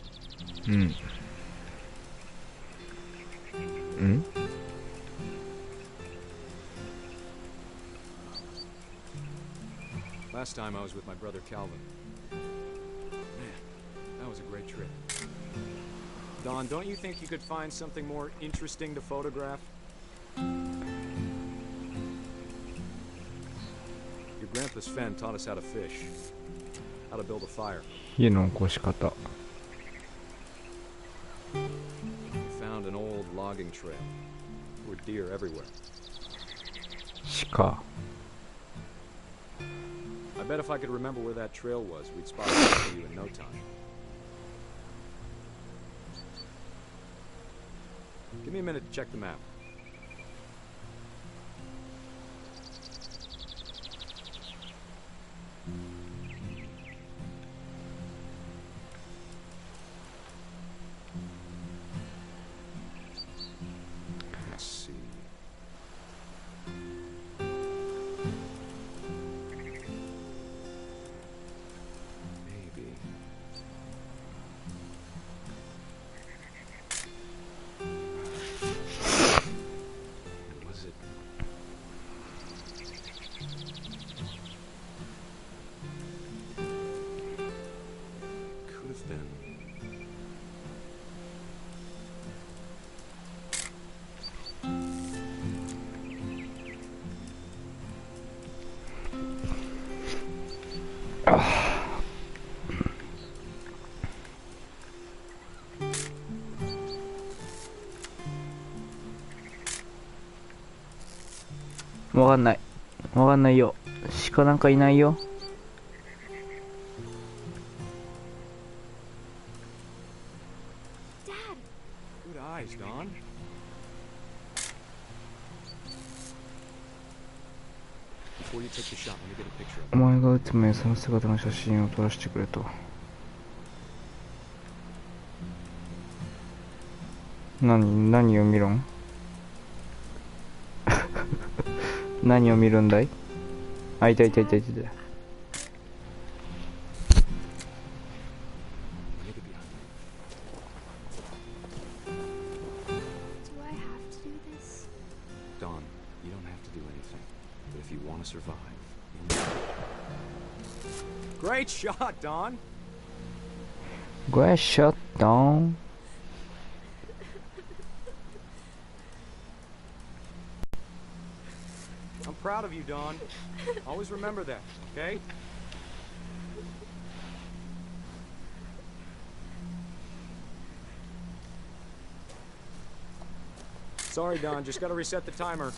Last time I was with my brother Calvin. Man, that was a great trip. Don, don't you think you could find something more interesting to photograph? Your grandpa's Fen taught us how to fish, how to build a fire. 火の起こし方。We found an old logging trail. There were deer everywhere. 鹿。I bet if I could remember where that trail was, we'd spot it for you in no time. Give me a minute to check the map. Let's see. Maybe. Was it? Could have been.わかんない。わかんないよ。鹿なんかいないよ。Dad! Good eyes, Don. Before you take the shot, let me get a picture of お前が撃つ前、その姿の写真を撮らせてくれと。何を見ろん何を見るんだい。あ、いたいたいたいた。it. Do I have to do this? Don, you don't have to do anything. But if you want to survive, Great shot, Don! Great shot, Don. I'm proud of you, Don. Always remember that, okay? Sorry, Don. Just gotta reset the timer.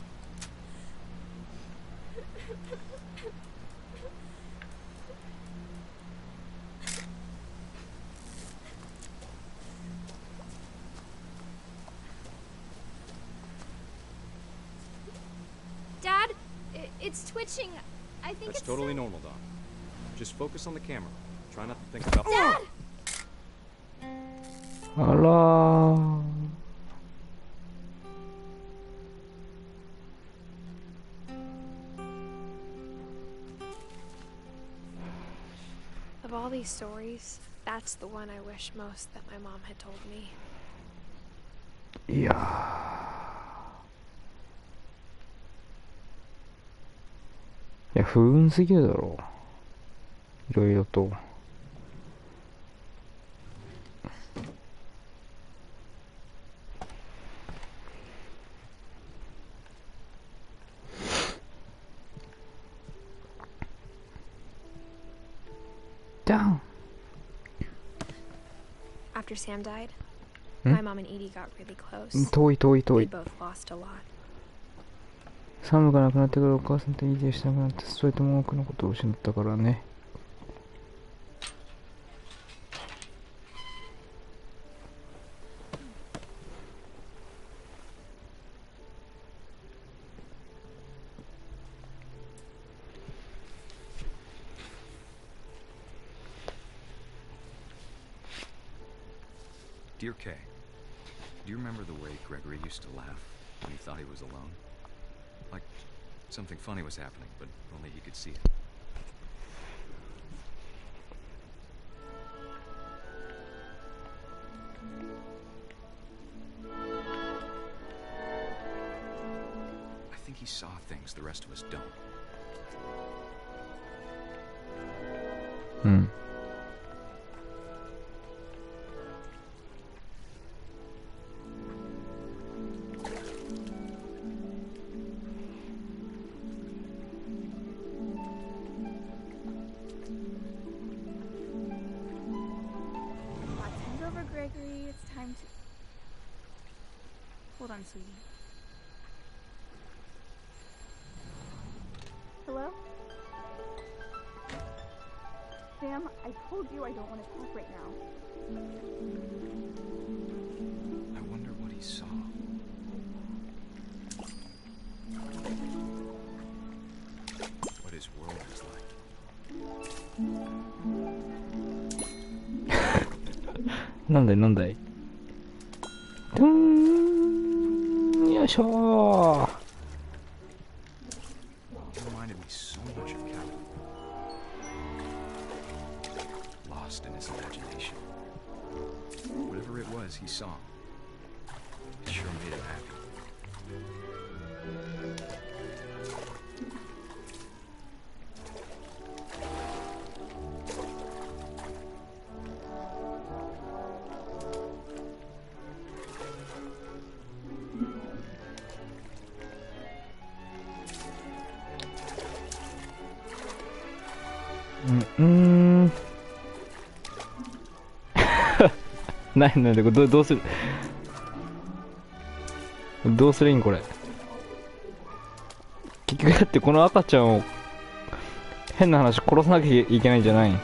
It's twitching. I think That's it's totally so... normal, Don. Just focus on the camera. Try not to think about... Dad! あらー。Of all these stories, that's the one I wish most that my mom had told me. いやー。いや、不運すぎるだろう。いろいろと。Down. After Sam died, my mom and Edie got really close. 遠い遠い遠 They い。 both lost a lot. サムが亡くなってからお母さんとイディをしなくなって、それとも多くのことを失ったからね。Dear Kay, do you remember the way Gregory used to laugh when he thought he was alone? Like something funny was happening, but only he could see it. I think he saw things the rest of us don't. うん。Gregory, it's time to... Hold on, sweetie. Hello? Sam, I told you I don't want to talk right now. I wonder what he saw. What his world was like. なんだいなんだい。トゥーン、よいしょー。He reminded me so much of Calvin. Lost in his imagination. Whatever it was he saw, it sure made him happy.なんでこれどうするどうするいいんこれ。結局だってこの赤ちゃんを変な話殺さなきゃいけないんじゃないん？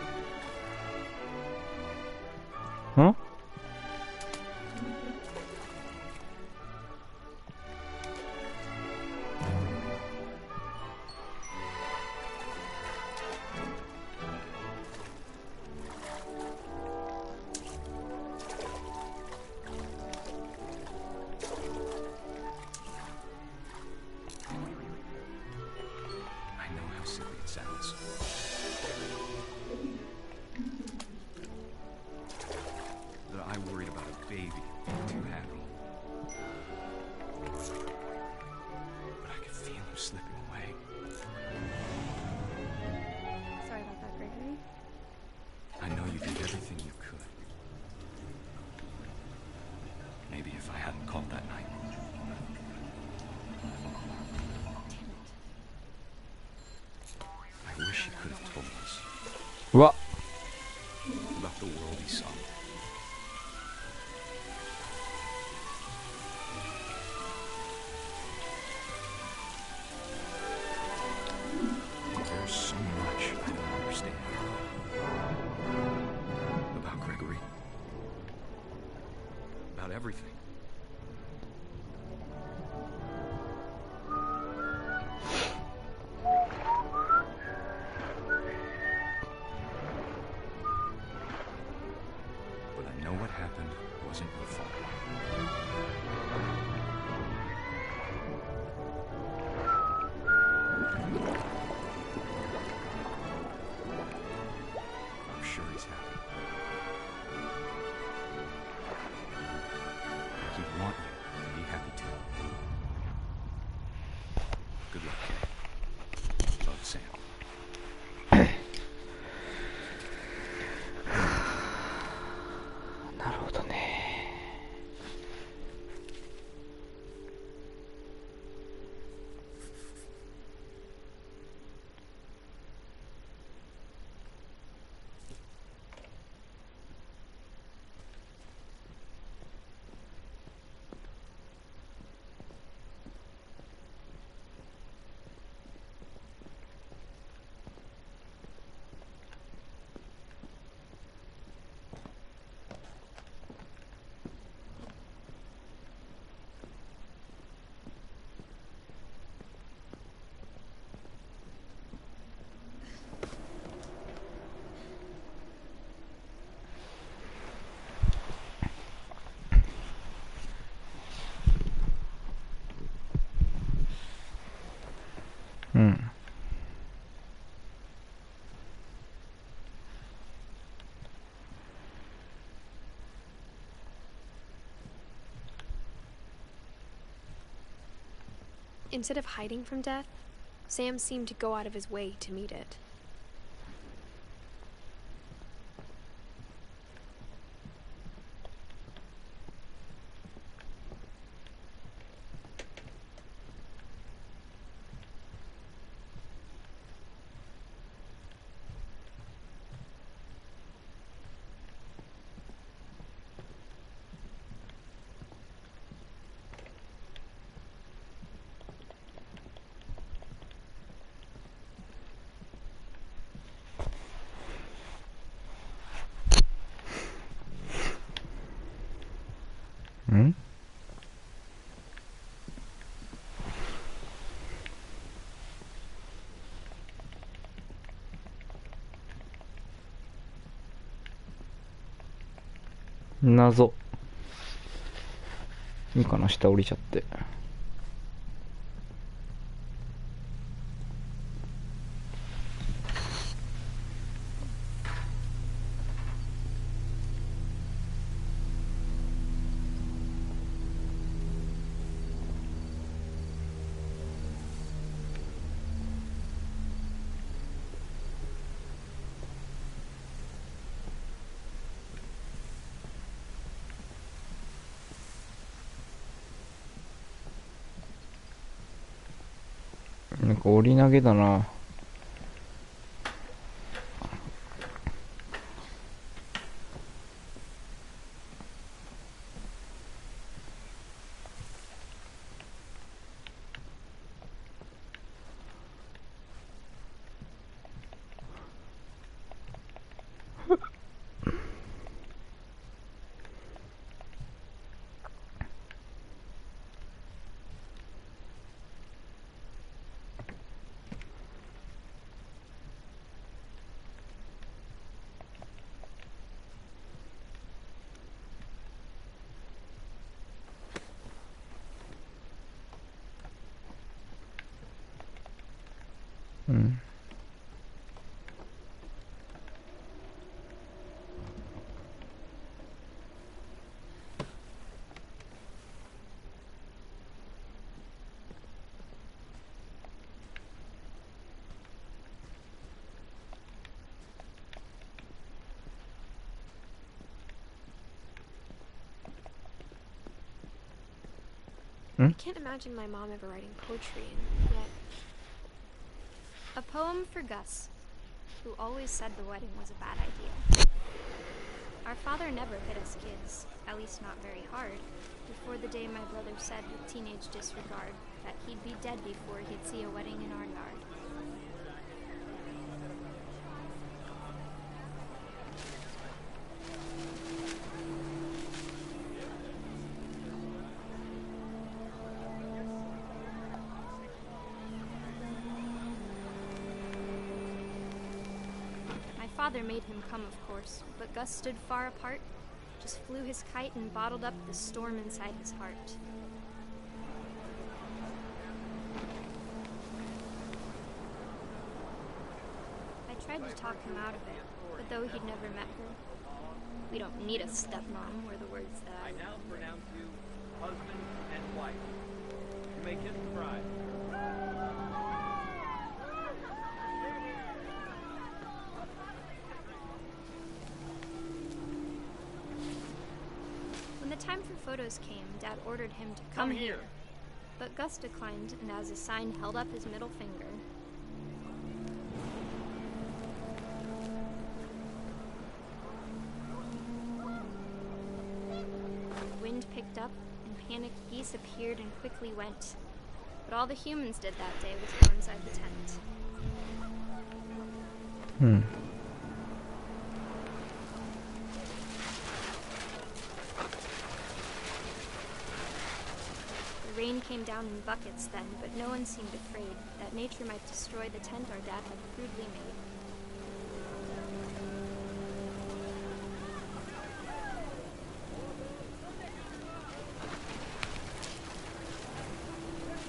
Good luck, Kay. Love, Sam. なるほどね。うん。Instead of hiding from death, Sam seemed to go out of his way to meet it.ん？謎。いいかな、下降りちゃって。なんか折り投げだな。うん。I can't imagine my mom ever writing poetry, and yet... A poem for Gus, who always said the wedding was a bad idea. Our father never hit us kids, at least not very hard, before the day my brother said with teenage disregard that he'd be dead before he'd see a wedding in our yard. Father made him come, of course, but Gus stood far apart, just flew his kite and bottled up the storm inside his heart. I tried to talk him out of it, but though he'd never met her, we don't need a stepmom, were the words that I now pronounce you husband and wife. You may kiss the bride. photos came, Dad ordered him to come here. But Gus declined, and as a sign held up his middle finger. The wind picked up, and panicked geese appeared and quickly went. But all the humans did that day was go inside the tent. The rain came down in buckets then, but no one seemed afraid that nature might destroy the tent our dad had crudely made.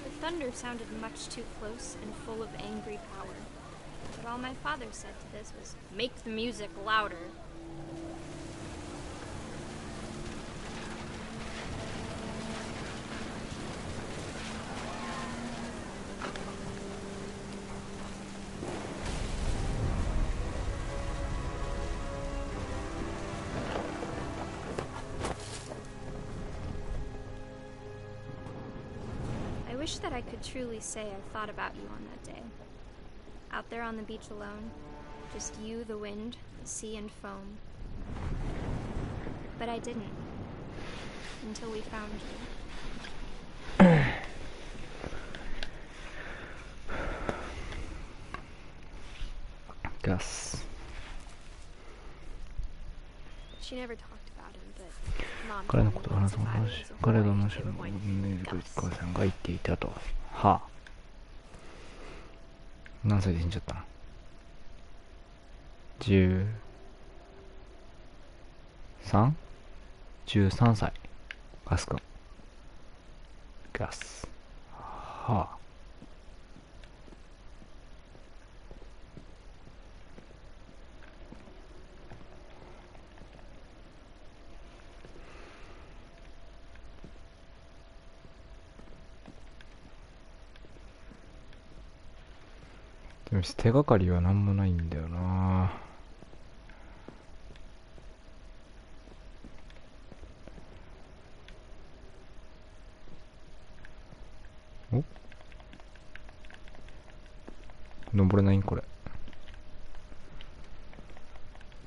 The thunder sounded much too close and full of angry power. But all my father said to this was, "Make the music louder." I wish that I could truly say I thought about you on that day. Out there on the beach alone, just you, the wind, the sea, and foam. But I didn't. Until we found you. Gus. She never talked about him, but Mom 彼 told の me ことを話 once す if の I 話 was a 彼 boy, がむ she しろ would お point 母 Gus. さんが言っていたと。はあ。何歳で死んじゃったの？ 13 歳。ガス君。ガス。はあ。でも手がかりは何もないんだよな。お？登れないんこれ。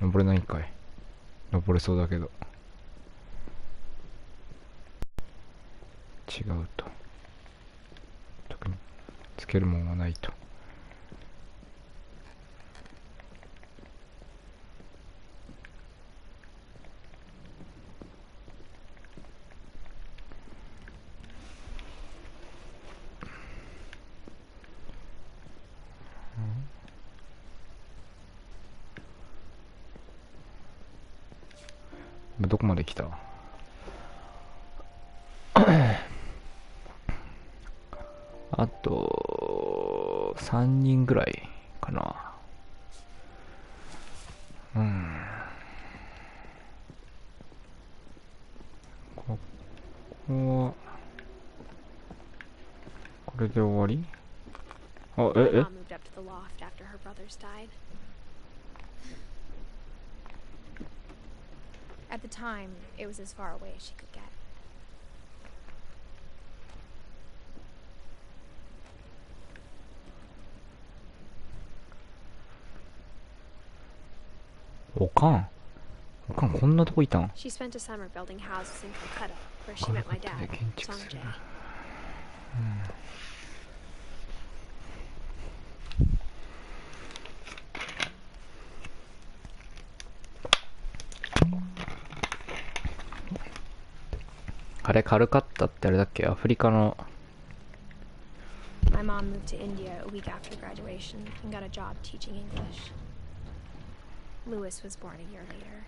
登れないんかい。登れそうだけど。違うと。特につけるもんはないと。どこまで来た？あと3人ぐらいかな。ここはこれで終わり？あ、My mom moved up to the loft after her brothers died. At the time, it was as far away as she could get. おかんこんなとこいたん？ She spent a summer building houses in Calcutta, where she met my dad, Sanjay. あれカルカッタってあれだっけ？アフリカの。 My mom moved to India a week after graduation and got a job teaching English. Louis was born a year later.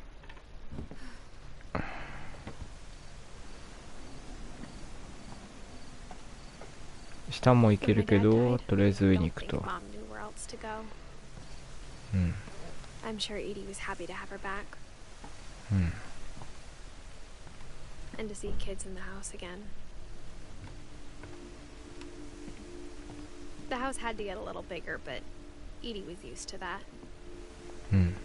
下も行けるけど、とりあえず上に行くと。 Mom knew where else to go. うん。 I'm sure Edie was happy to have her back. うん。 And to see kids in the house again. The house had to get a little bigger, but Edie was used to that. うん。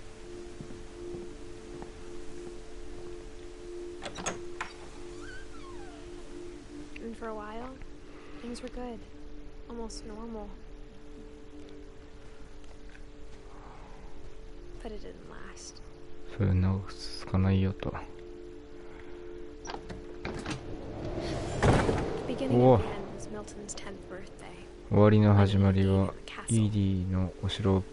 For a while, things were good. Almost normal. But it didn't last. それ長く続かないよと。 The beginning Whoa. of the end was Milton's 10th birthday. 終わりの始まりはイーディのお城を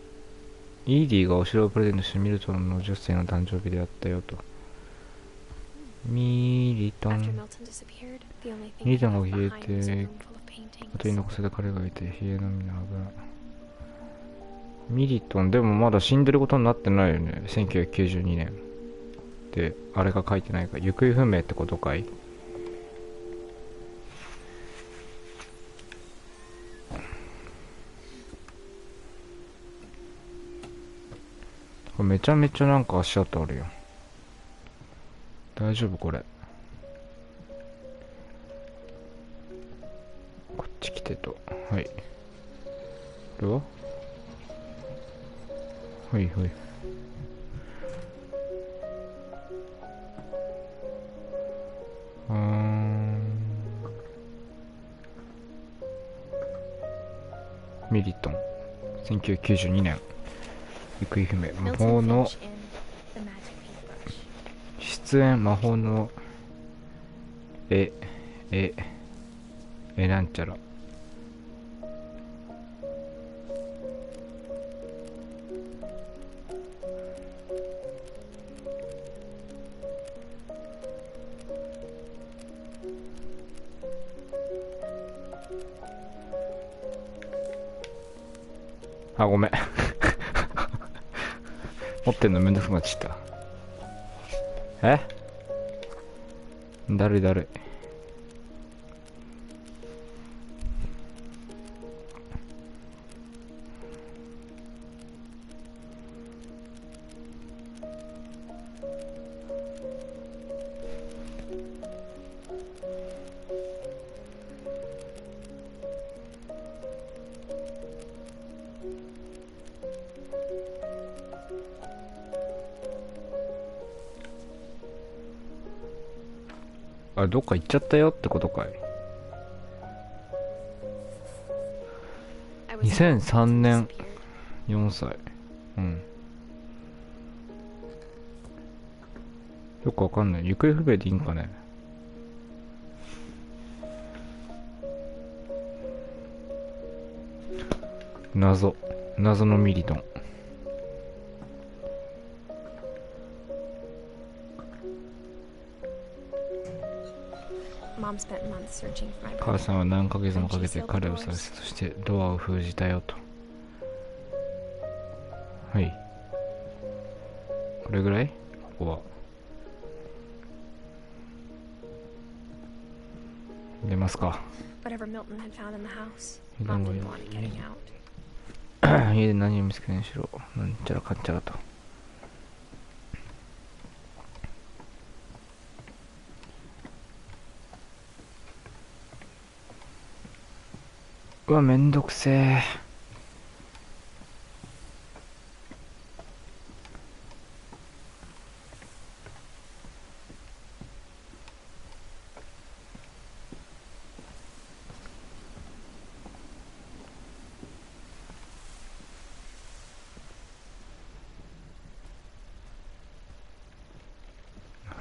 イーディがお城をプレゼントしてミルトンの10歳の誕生日であったよと。ミリト After ン Milton disappeared, the only thing ミリ he トンが left 消え behind was a て room full of 後に paintings. 残された彼がいて冷えのみの油。ミリトンでもまだ死んでることになってないよね。1992年であれが書いてないか。行方不明ってことかい。これめちゃめちゃなんか足跡あるよ。大丈夫これ。こっち来てと。はい。これははいはい。ミリトン1992年行方不明魔法の出演魔法のなんちゃらあ、ごめん持ってんのめんどくさくなっちゃった。え？だるいだるい。あれどっか行っちゃったよってことかい。2003年4歳。うん。よくわかんない。行方不明でいいんかね。謎のミリトン。母さんは何ヶ月もかけて彼を探し、そしてドアを封じたよと。はい。これぐらい？ここは。出ますか。家で何を見つけにしろ。なんちゃらかんちゃらと。うわ、めんどくせえ。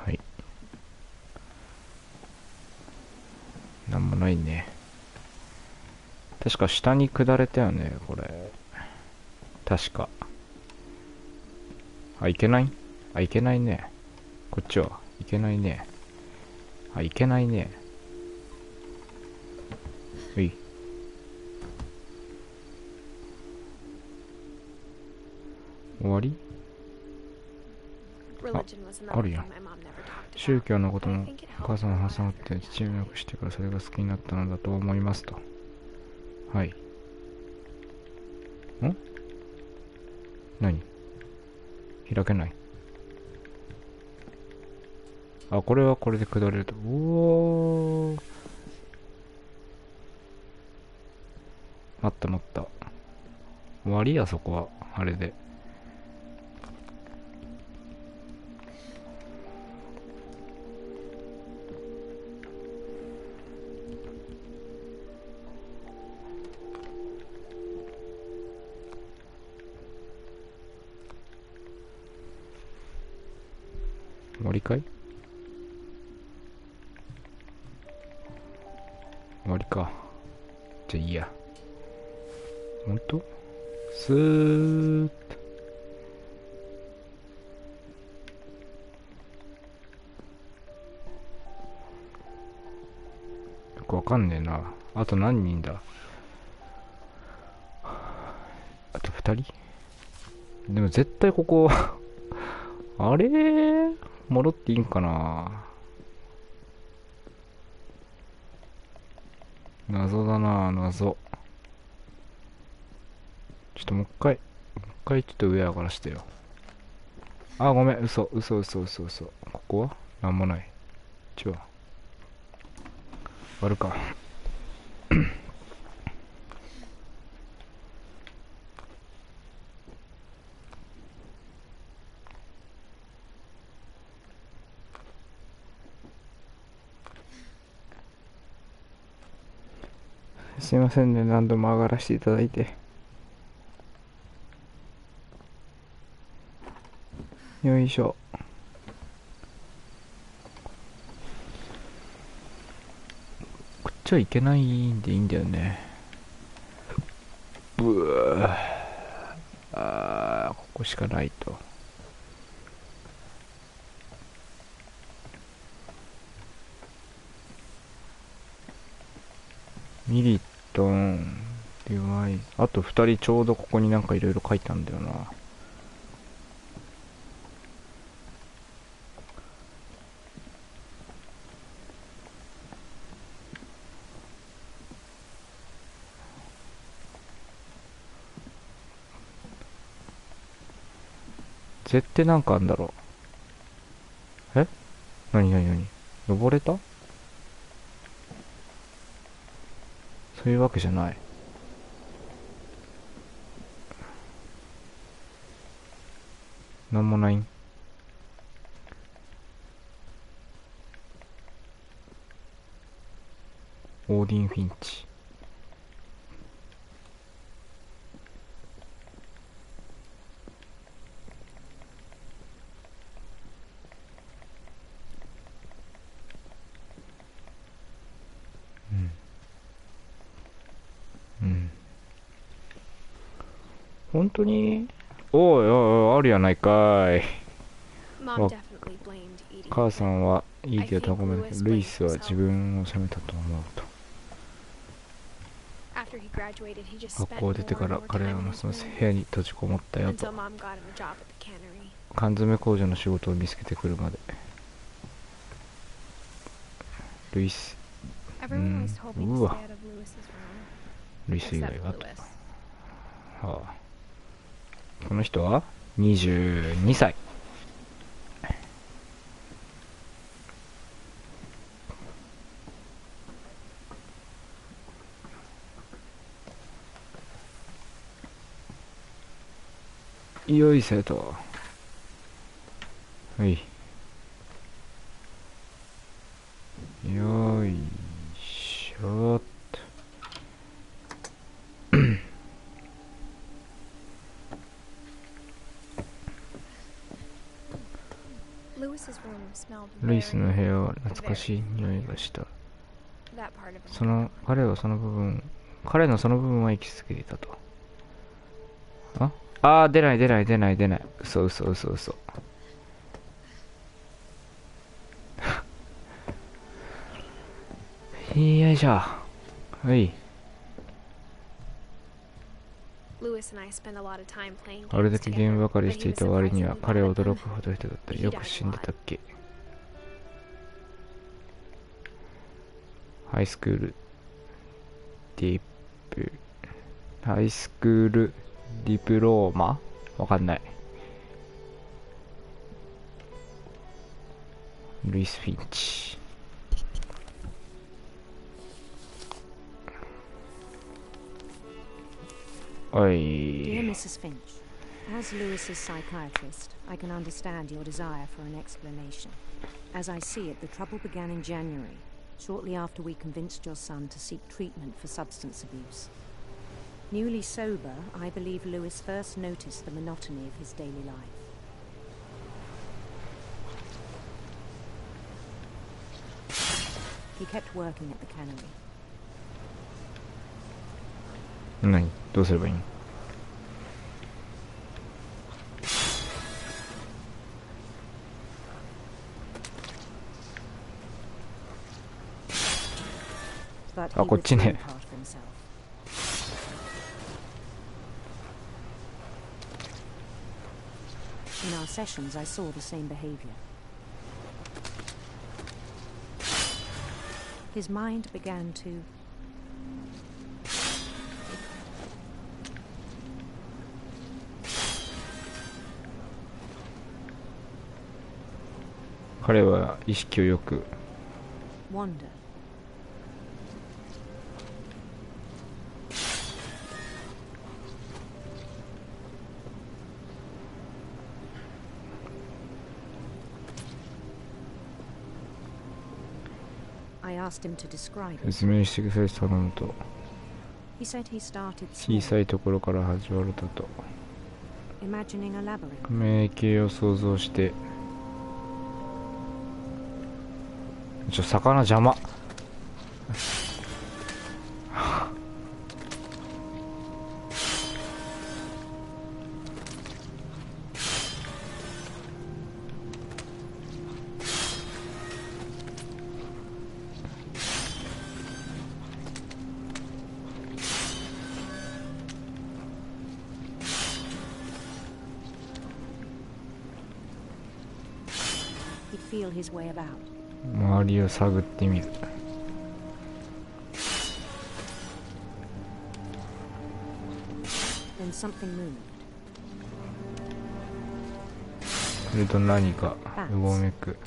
はい。なんもないね。確か下に下れたよね、これ。確か。あ、いけない？あ、いけないね。こっちは。いけないね。あ、いけないね。うい。終わり？あるやん。宗教のこともお母さんを挟まって父を亡くしてからそれが好きになったのだと思いますと。はい。ん？何？開けない。あ、これはこれで下れると。おー。待った待った。終わりや、そこは。あれで。わりかい？終わりか。じゃあいいや。ほんと？スーッと。よくわかんねえな。あと何人だ？あと2人？でも絶対ここあれ戻っていいんかな。謎だな、謎。ちょっともう一回ちょっと上上がらしてよ。あ、ごめん、嘘。ここはなんもない。違う。割るか。すいませんね、何度も上がらせていただいて。よいしょ。こっちはいけないんでいいんだよね。ここしかないと。ミリトン、デバイス。あと2人ちょうどここになんかいろいろ書いたんだよな。絶対なんかあんだろう。何登れた？そういうわけじゃない。なんもないん？オーディン・フィンチ。本当に？おいおい、あるやないかい。母さんはいいけどごめん。ルイスは自分を責めたと思うと。学校を出てから彼はますます部屋に閉じこもったよと。缶詰工場の仕事を見つけてくるまで。ルイス。うわ。ルイス以外はと。はあ。この人は22歳。よいせと。はい。よいしょっと。ルイスの部屋は懐かしい匂いがした。彼のその部分は行き過ぎていたと。出ない。嘘。よいしょ。はい。あれだけゲームばかりしていた割には彼は驚くほど人だった。よく死んでたっけ。ハイスクールディプローマ？わかんない。ルイス・フィンチ。Dear Mrs. Finch, as Lewis's psychiatrist, I can understand your desire for an explanation. As I see it, the trouble began in January, shortly after we convinced your son to seek treatment for substance abuse. Newly sober, I believe Lewis first noticed the monotony of his daily life. He kept working at the cannery. 何どうすればいいの？ But あ、 he こっち withdrew ね。 part of himself. In our sessions, I saw the same behavior. His mind began to...彼は意識をよく wander. 説明してください頼むと He said he started 小さいところから始まるだと imagining a labyrinth. 迷宮を想像して魚邪魔Feel his way about. 周りを探ってみる Then something moved. すると何かうごめく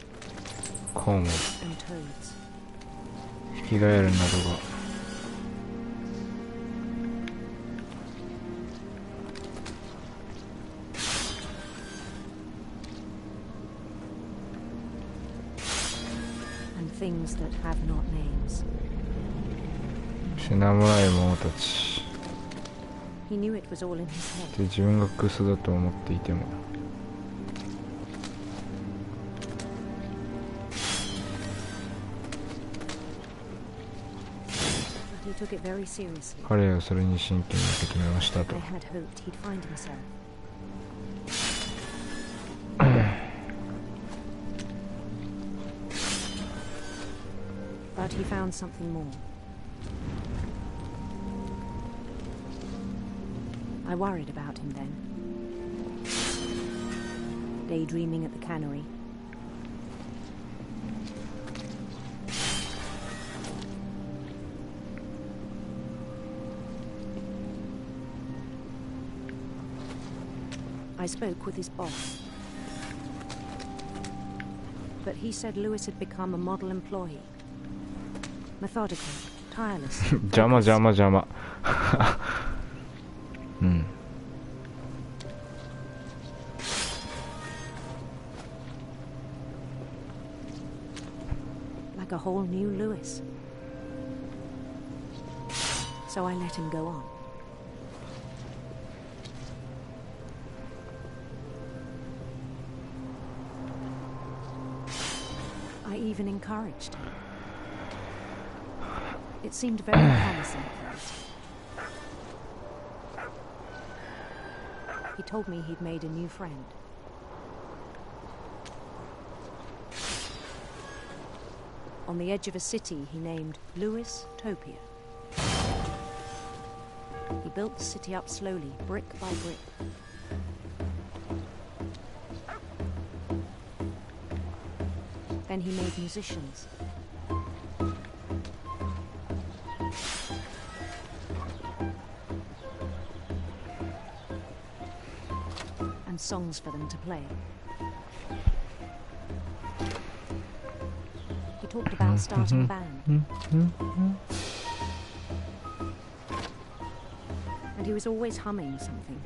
コウモリ and toads. ヒキガエルなどが Things that have not names. 名もない者たち He knew it was all in his head. で自分がクソだと思っていても But he took it very seriously. 彼はそれに真剣に受け止めましたと I had hoped he'd find himself. But he found something more. I worried about him then. Daydreaming at the cannery. I spoke with his boss. But he said Lewis had become a model employee. Methodical, tireless. 邪魔邪魔邪魔うん Like a whole new Lewis. So I let him go on. I even encouraged him. It seemed very promising at first. He told me he'd made a new friend. On the edge of a city he named Lewis Topia. He built the city up slowly, brick by brick. Then he made musicians. And songs for them to play. He talked about starting a band. And he was always humming something.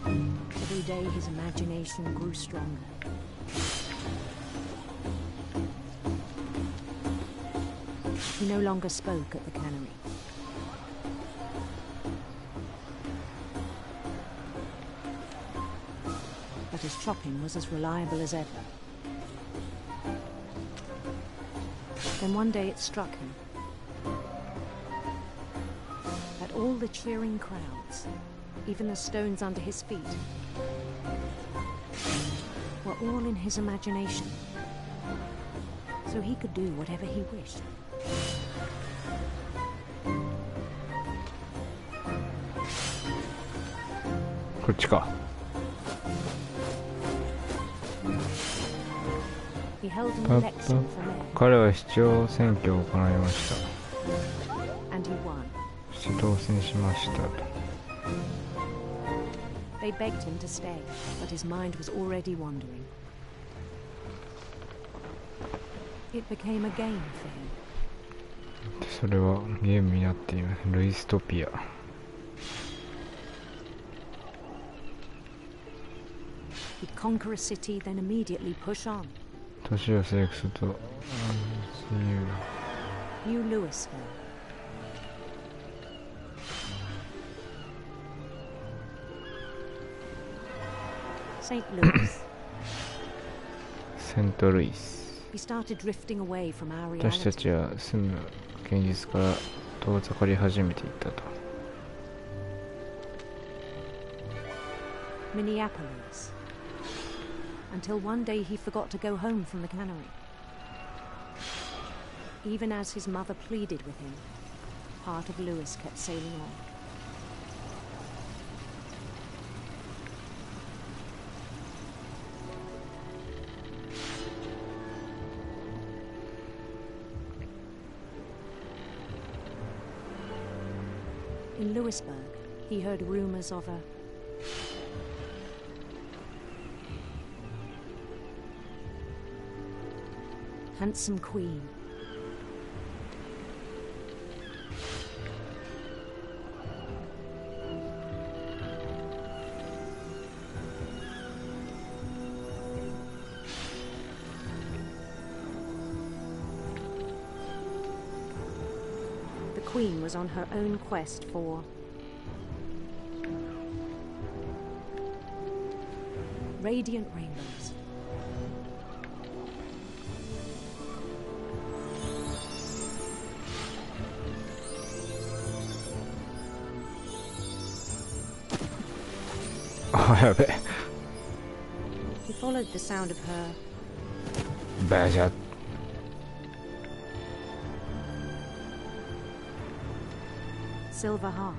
Every day his imagination grew stronger. He no longer spoke at the cannery. But his chopping was as reliable as ever. Then one day it struck him that all the cheering crowds, even the stones under his feet, were all in his imagination, so he could do whatever he wished. He held an election for mayor. 彼は市長選挙を行いました。 And he won. そして当選しましたと。 They begged him to stay, but his mind was already wandering. It became a game for him. それはゲームになっています。ルイストピア。 He'd conquer a city, then immediately push on. 都市を征服すると、New Louisville. St. Louis. セントルイス。 He started drifting away from our 私た reality. ちは住む現実から遠ざかり始めていったと。 Minneapolis. Until one day he forgot to go home from the cannery. Even as his mother pleaded with him, part of Lewis kept sailing on. In Lewisburg, he heard rumors of a handsome queen. The queen was on her own quest for radiant rainbows. He followed the sound of her Badger. silver harp.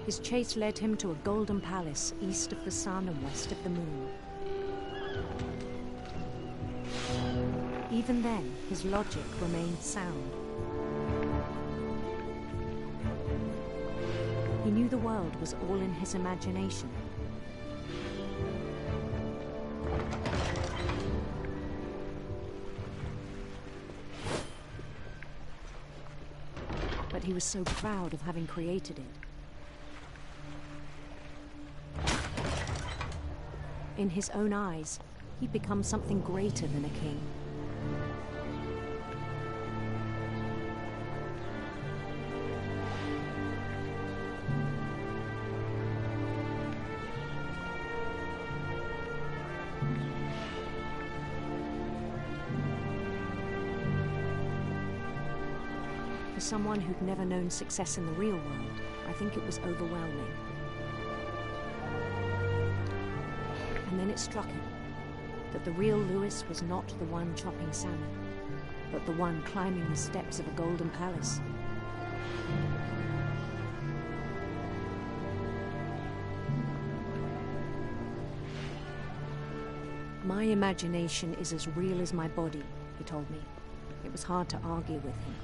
His chase led him to a golden palace east of the sun and west of the moon. Even then, his logic remained sound. He knew the world was all in his imagination. But he was so proud of having created it. In his own eyes, he'd become something greater than a king. For someone who'd never known success in the real world, I think it was overwhelming. And then it struck him that the real Lewis was not the one chopping salmon, but the one climbing the steps of a golden palace. My imagination is as real as my body, he told me. It was hard to argue with him.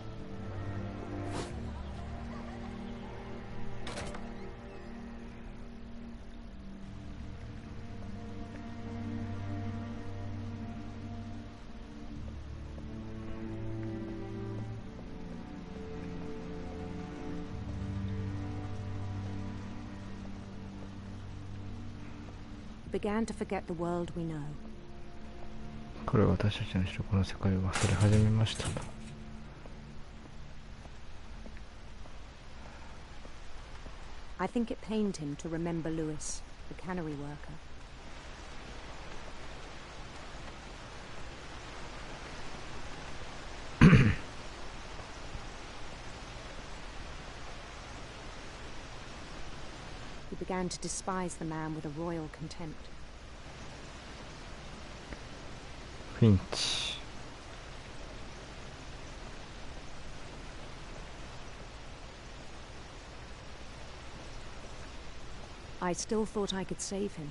Began to forget the world we know. 彼は私たちの知るこの世界を忘れ始めましたと。I think it pained him to remember Lewis, the cannery worker. He began to despise the man with a royal contempt. フィンチ。I still thought I could save him.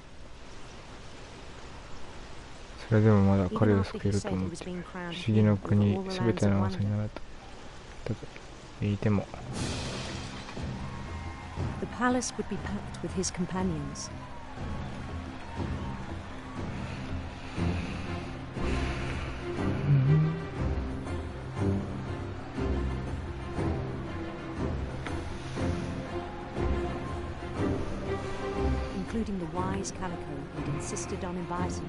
それでもまだ彼を救えると思って不思議の国すべての噂になったと言っても The palace would be packed with his companions. Including the wise Calico who'd insisted on inviting him.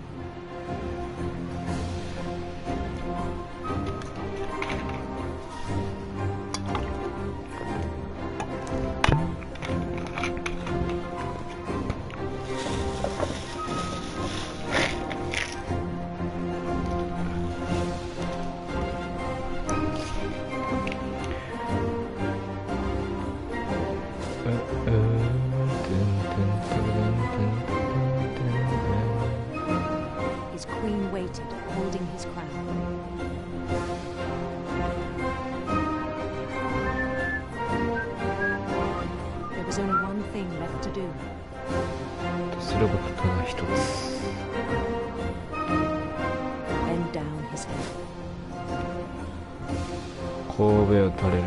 His queen waited, holding his crown. There was only one thing left to do. することただ一つ Bend down his head. 神戸を垂れる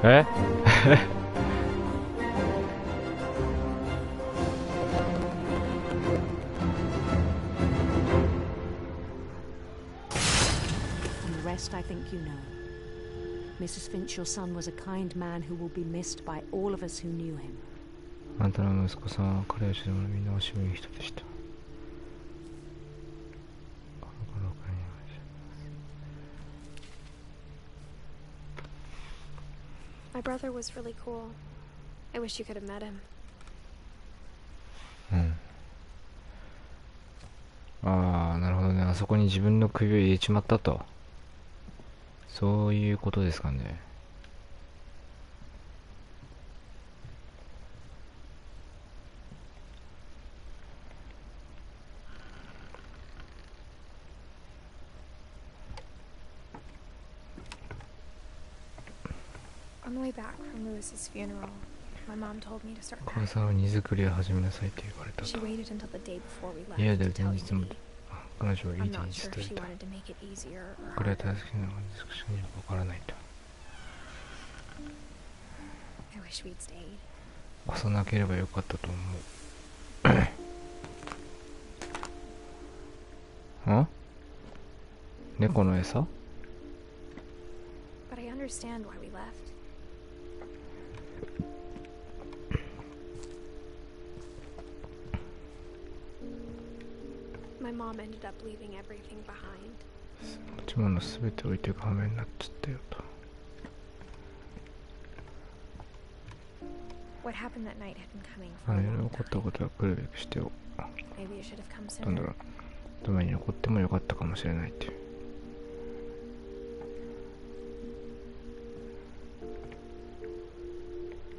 えI think you know. Mrs. Finch, your son was a kind man who will be missed by all of us who knew him. あなたの息子さんは彼を知る者みんな惜しむ人でした。My brother was really cool. I wish you could have met him. ああ、なるほどね。あそこに自分の首を入れちまったと。そういうことですかね。On the way back from Lewis's funeral, my mom told me to start お母さんは荷造りを始めなさいと言われたと。 She waited until the day before we left 家で to tell 前日も me. 彼女はいい I'm 点 not に sure 伝 if え she た。 wanted to make it easier or これは大好きなのか難しいのかわからないと。 I wish we'd stayed. 遅なければよかったと思う。ん？猫の餌？ But I understand why we left. My mom ended up leaving everything behind. 持ち物すべて置いていく羽目になっちゃったよと。 What happened that night had been coming あ for の a 夜 long 起こった time. ことは来るべくしてを。 Maybe it should have come なんだ sooner. ろう。どめに残ってもよかったかもしれないっていう。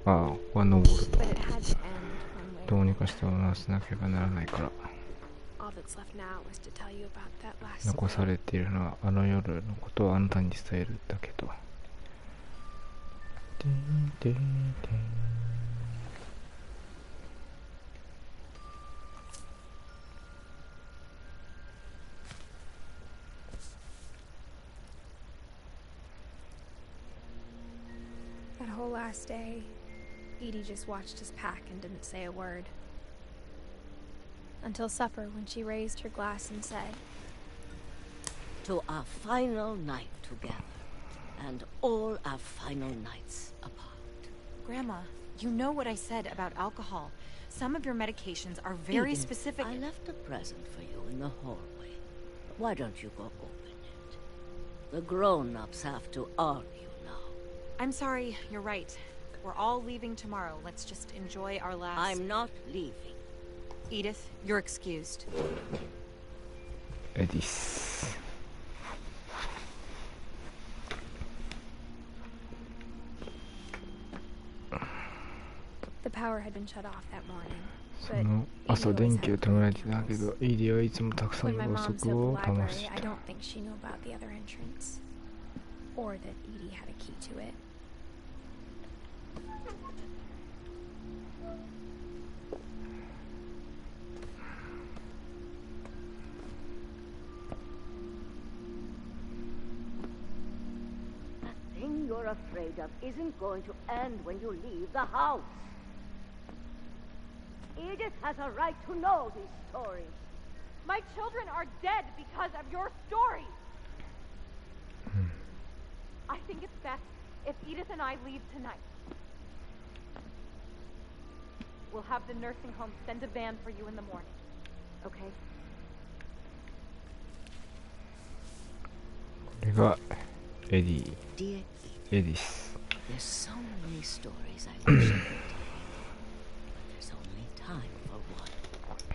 ああ、ここは登ると。 But it had to end one way. どうにかして直さなければならないから。 All that's left now was to tell you about that last 残されているのはあの夜のことをあなたに伝えるだけと。That whole last day, Edie just watched us pack and didn't say a word. Until supper, when she raised her glass and said, To our final night together, and all our final nights apart. Grandma, you know what I said about alcohol. Some of your medications are very Edith, specific. I left a present for you in the hallway. Why don't you go open it? The grown-ups have to argue now. I'm sorry, you're right. We're all leaving tomorrow. Let's just enjoy our last... I'm not leaving. Edith, you're excused. Edith. The power had been shut off that morning. その朝電気を止められてたけど、イディはいつもたくさん When my のろう mom そ said く the を library, 灯し I た。 don't think she knew about the other entrance. Or that Edie had a key to it. The thing you're afraid of isn't going to end when you leave the house. Edith has a right to know these stories. My children are dead because of your story. I think it's best if Edith and I leave tonight. We'll have the nursing home send a van for you in the morning. Okay? これがエディ。 Dear エディス。 There's so many stories I wish I could tell you, but there's only time for one.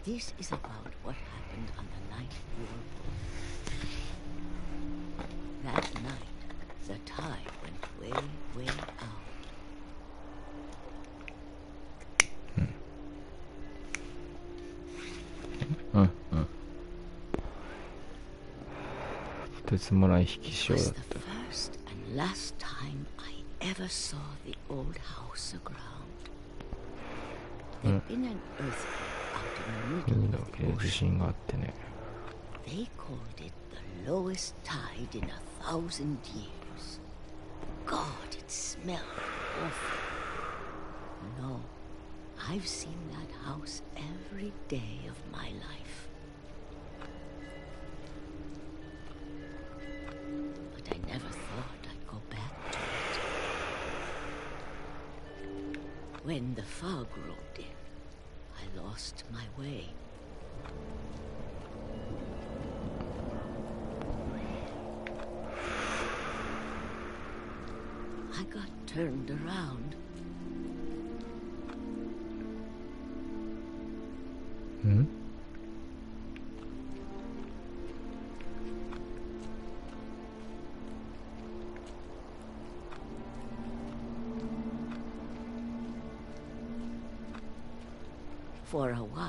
This is about what happened on the night we were born. That night, the tide went way, way out. うんうん。とてつもない引き潮だった。 First and last time I ever saw the old house aground. There'd been an earthquake out in the 海 middle の of 沖 the で地 ocean. 震があってね。 They called it the lowest tide in 1,000 years. God, it smelled awful. No, I've seen that house every day of my life. But I never thought I'd go back to it. When the fog rolled in, I lost my way. I got turned around. ん For a while,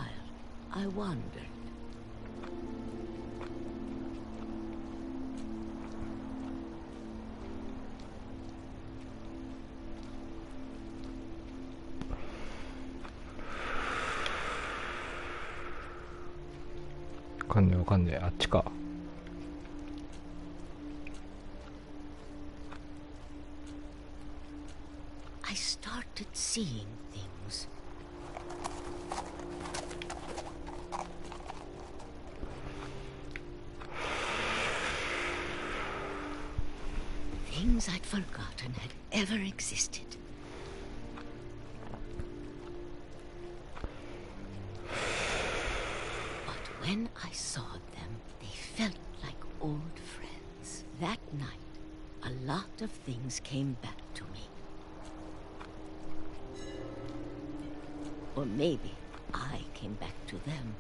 I wandered.わかんねえわかんねえ。あっちか。 I started seeing things. Things I'd forgotten had ever existed. But when I saw them, they felt like old friends. That night, a lot of things came back to me. Or maybe I came back to them.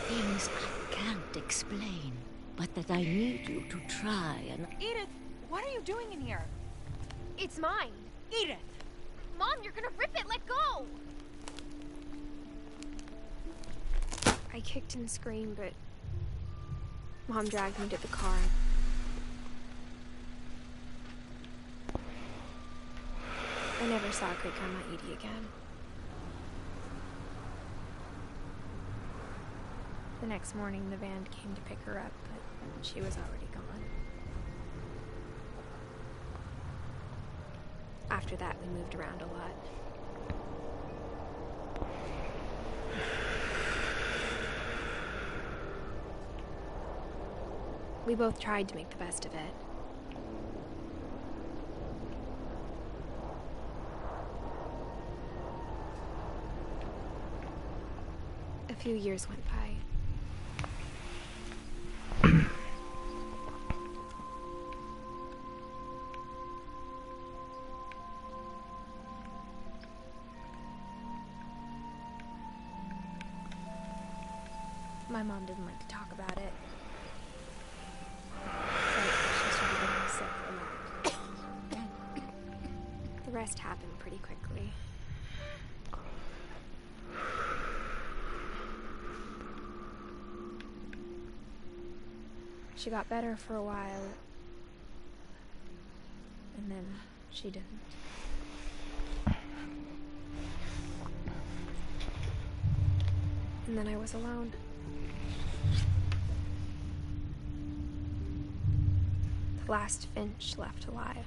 Things I can't explain, but that I need you to try and... Edith, what are you doing in here? It's mine. Edith! Mom, you're gonna rip it. Let go. I kicked and screamed, but Mom dragged me to the car. I never saw Great Grandma Edie again. The next morning, the van came to pick her up, but she was already gone. After that, we moved around a lot. We both tried to make the best of it. A few years went by. My mom didn't like to talk about it. But she started getting sick a lot. The rest happened pretty quickly. She got better for a while, and then she didn't. And then I was alone. The last Finch left alive.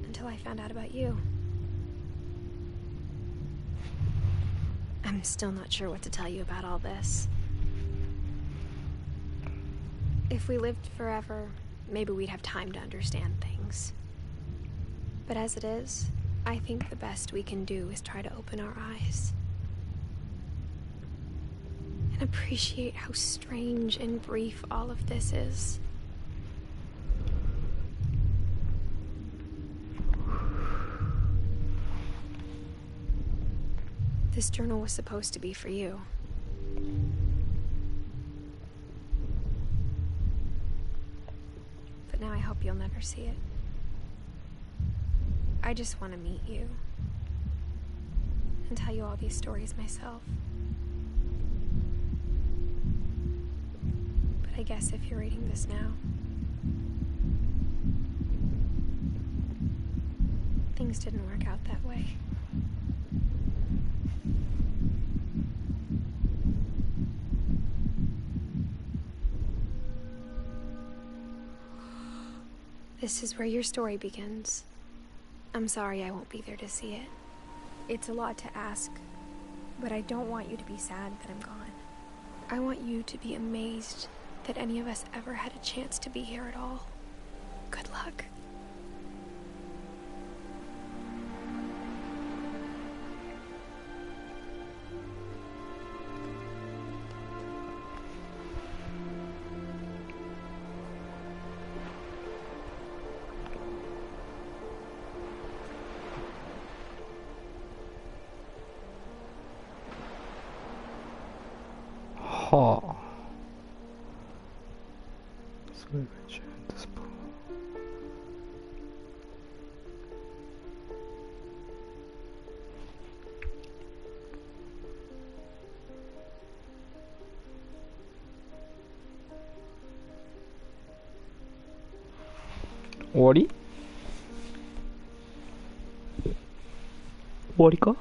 Until I found out about you. I'm still not sure what to tell you about all this. If we lived forever, maybe we'd have time to understand things. But as it is, I think the best we can do is try to open our eyes. And appreciate how strange and brief all of this is. This journal was supposed to be for you. But now I hope you'll never see it. I just want to meet you and tell you all these stories myself. But I guess if you're reading this now, things didn't work out that way. This is where your story begins. I'm sorry I won't be there to see it. It's a lot to ask, but I don't want you to be sad that I'm gone. I want you to be amazed that any of us ever had a chance to be here at all. Good luck.はあ。それがジェントスプーン。終わり？終わりか？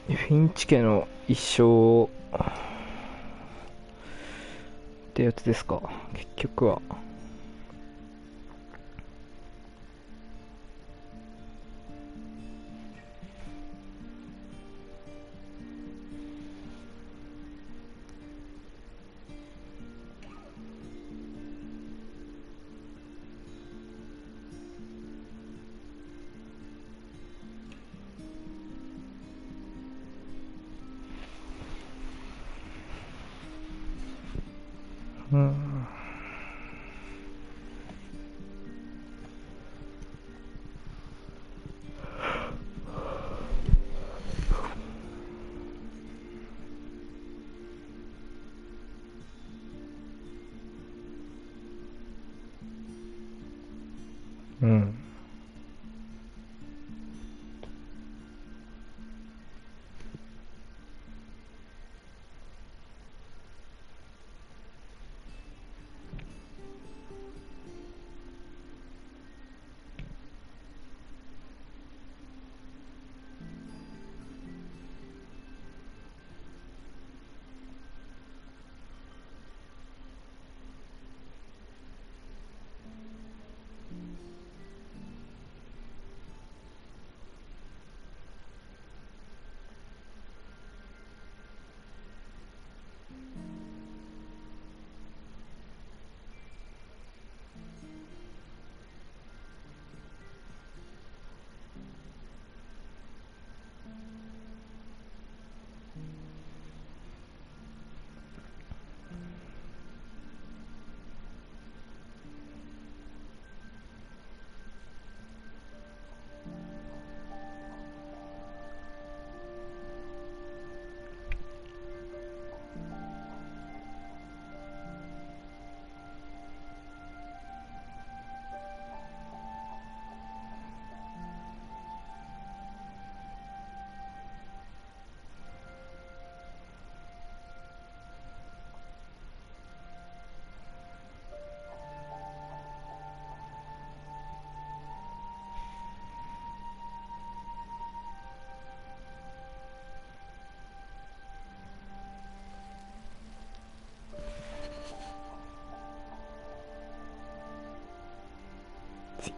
フィンチ家の一生ってやつですか、結局は。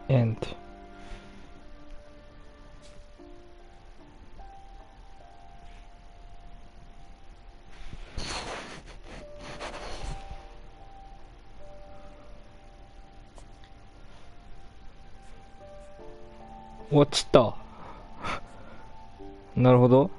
end。落ちた。なるほど。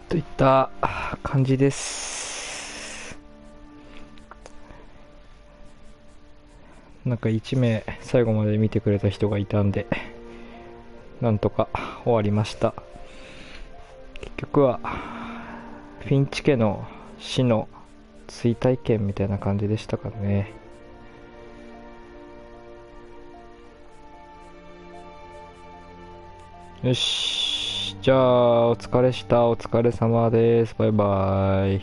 といった感じです。なんか1名最後まで見てくれた人がいたんで、なんとか終わりました。結局はフィンチ家の死の追体験みたいな感じでしたからね。よし、じゃあお疲れした。お疲れ様です。バイバイ。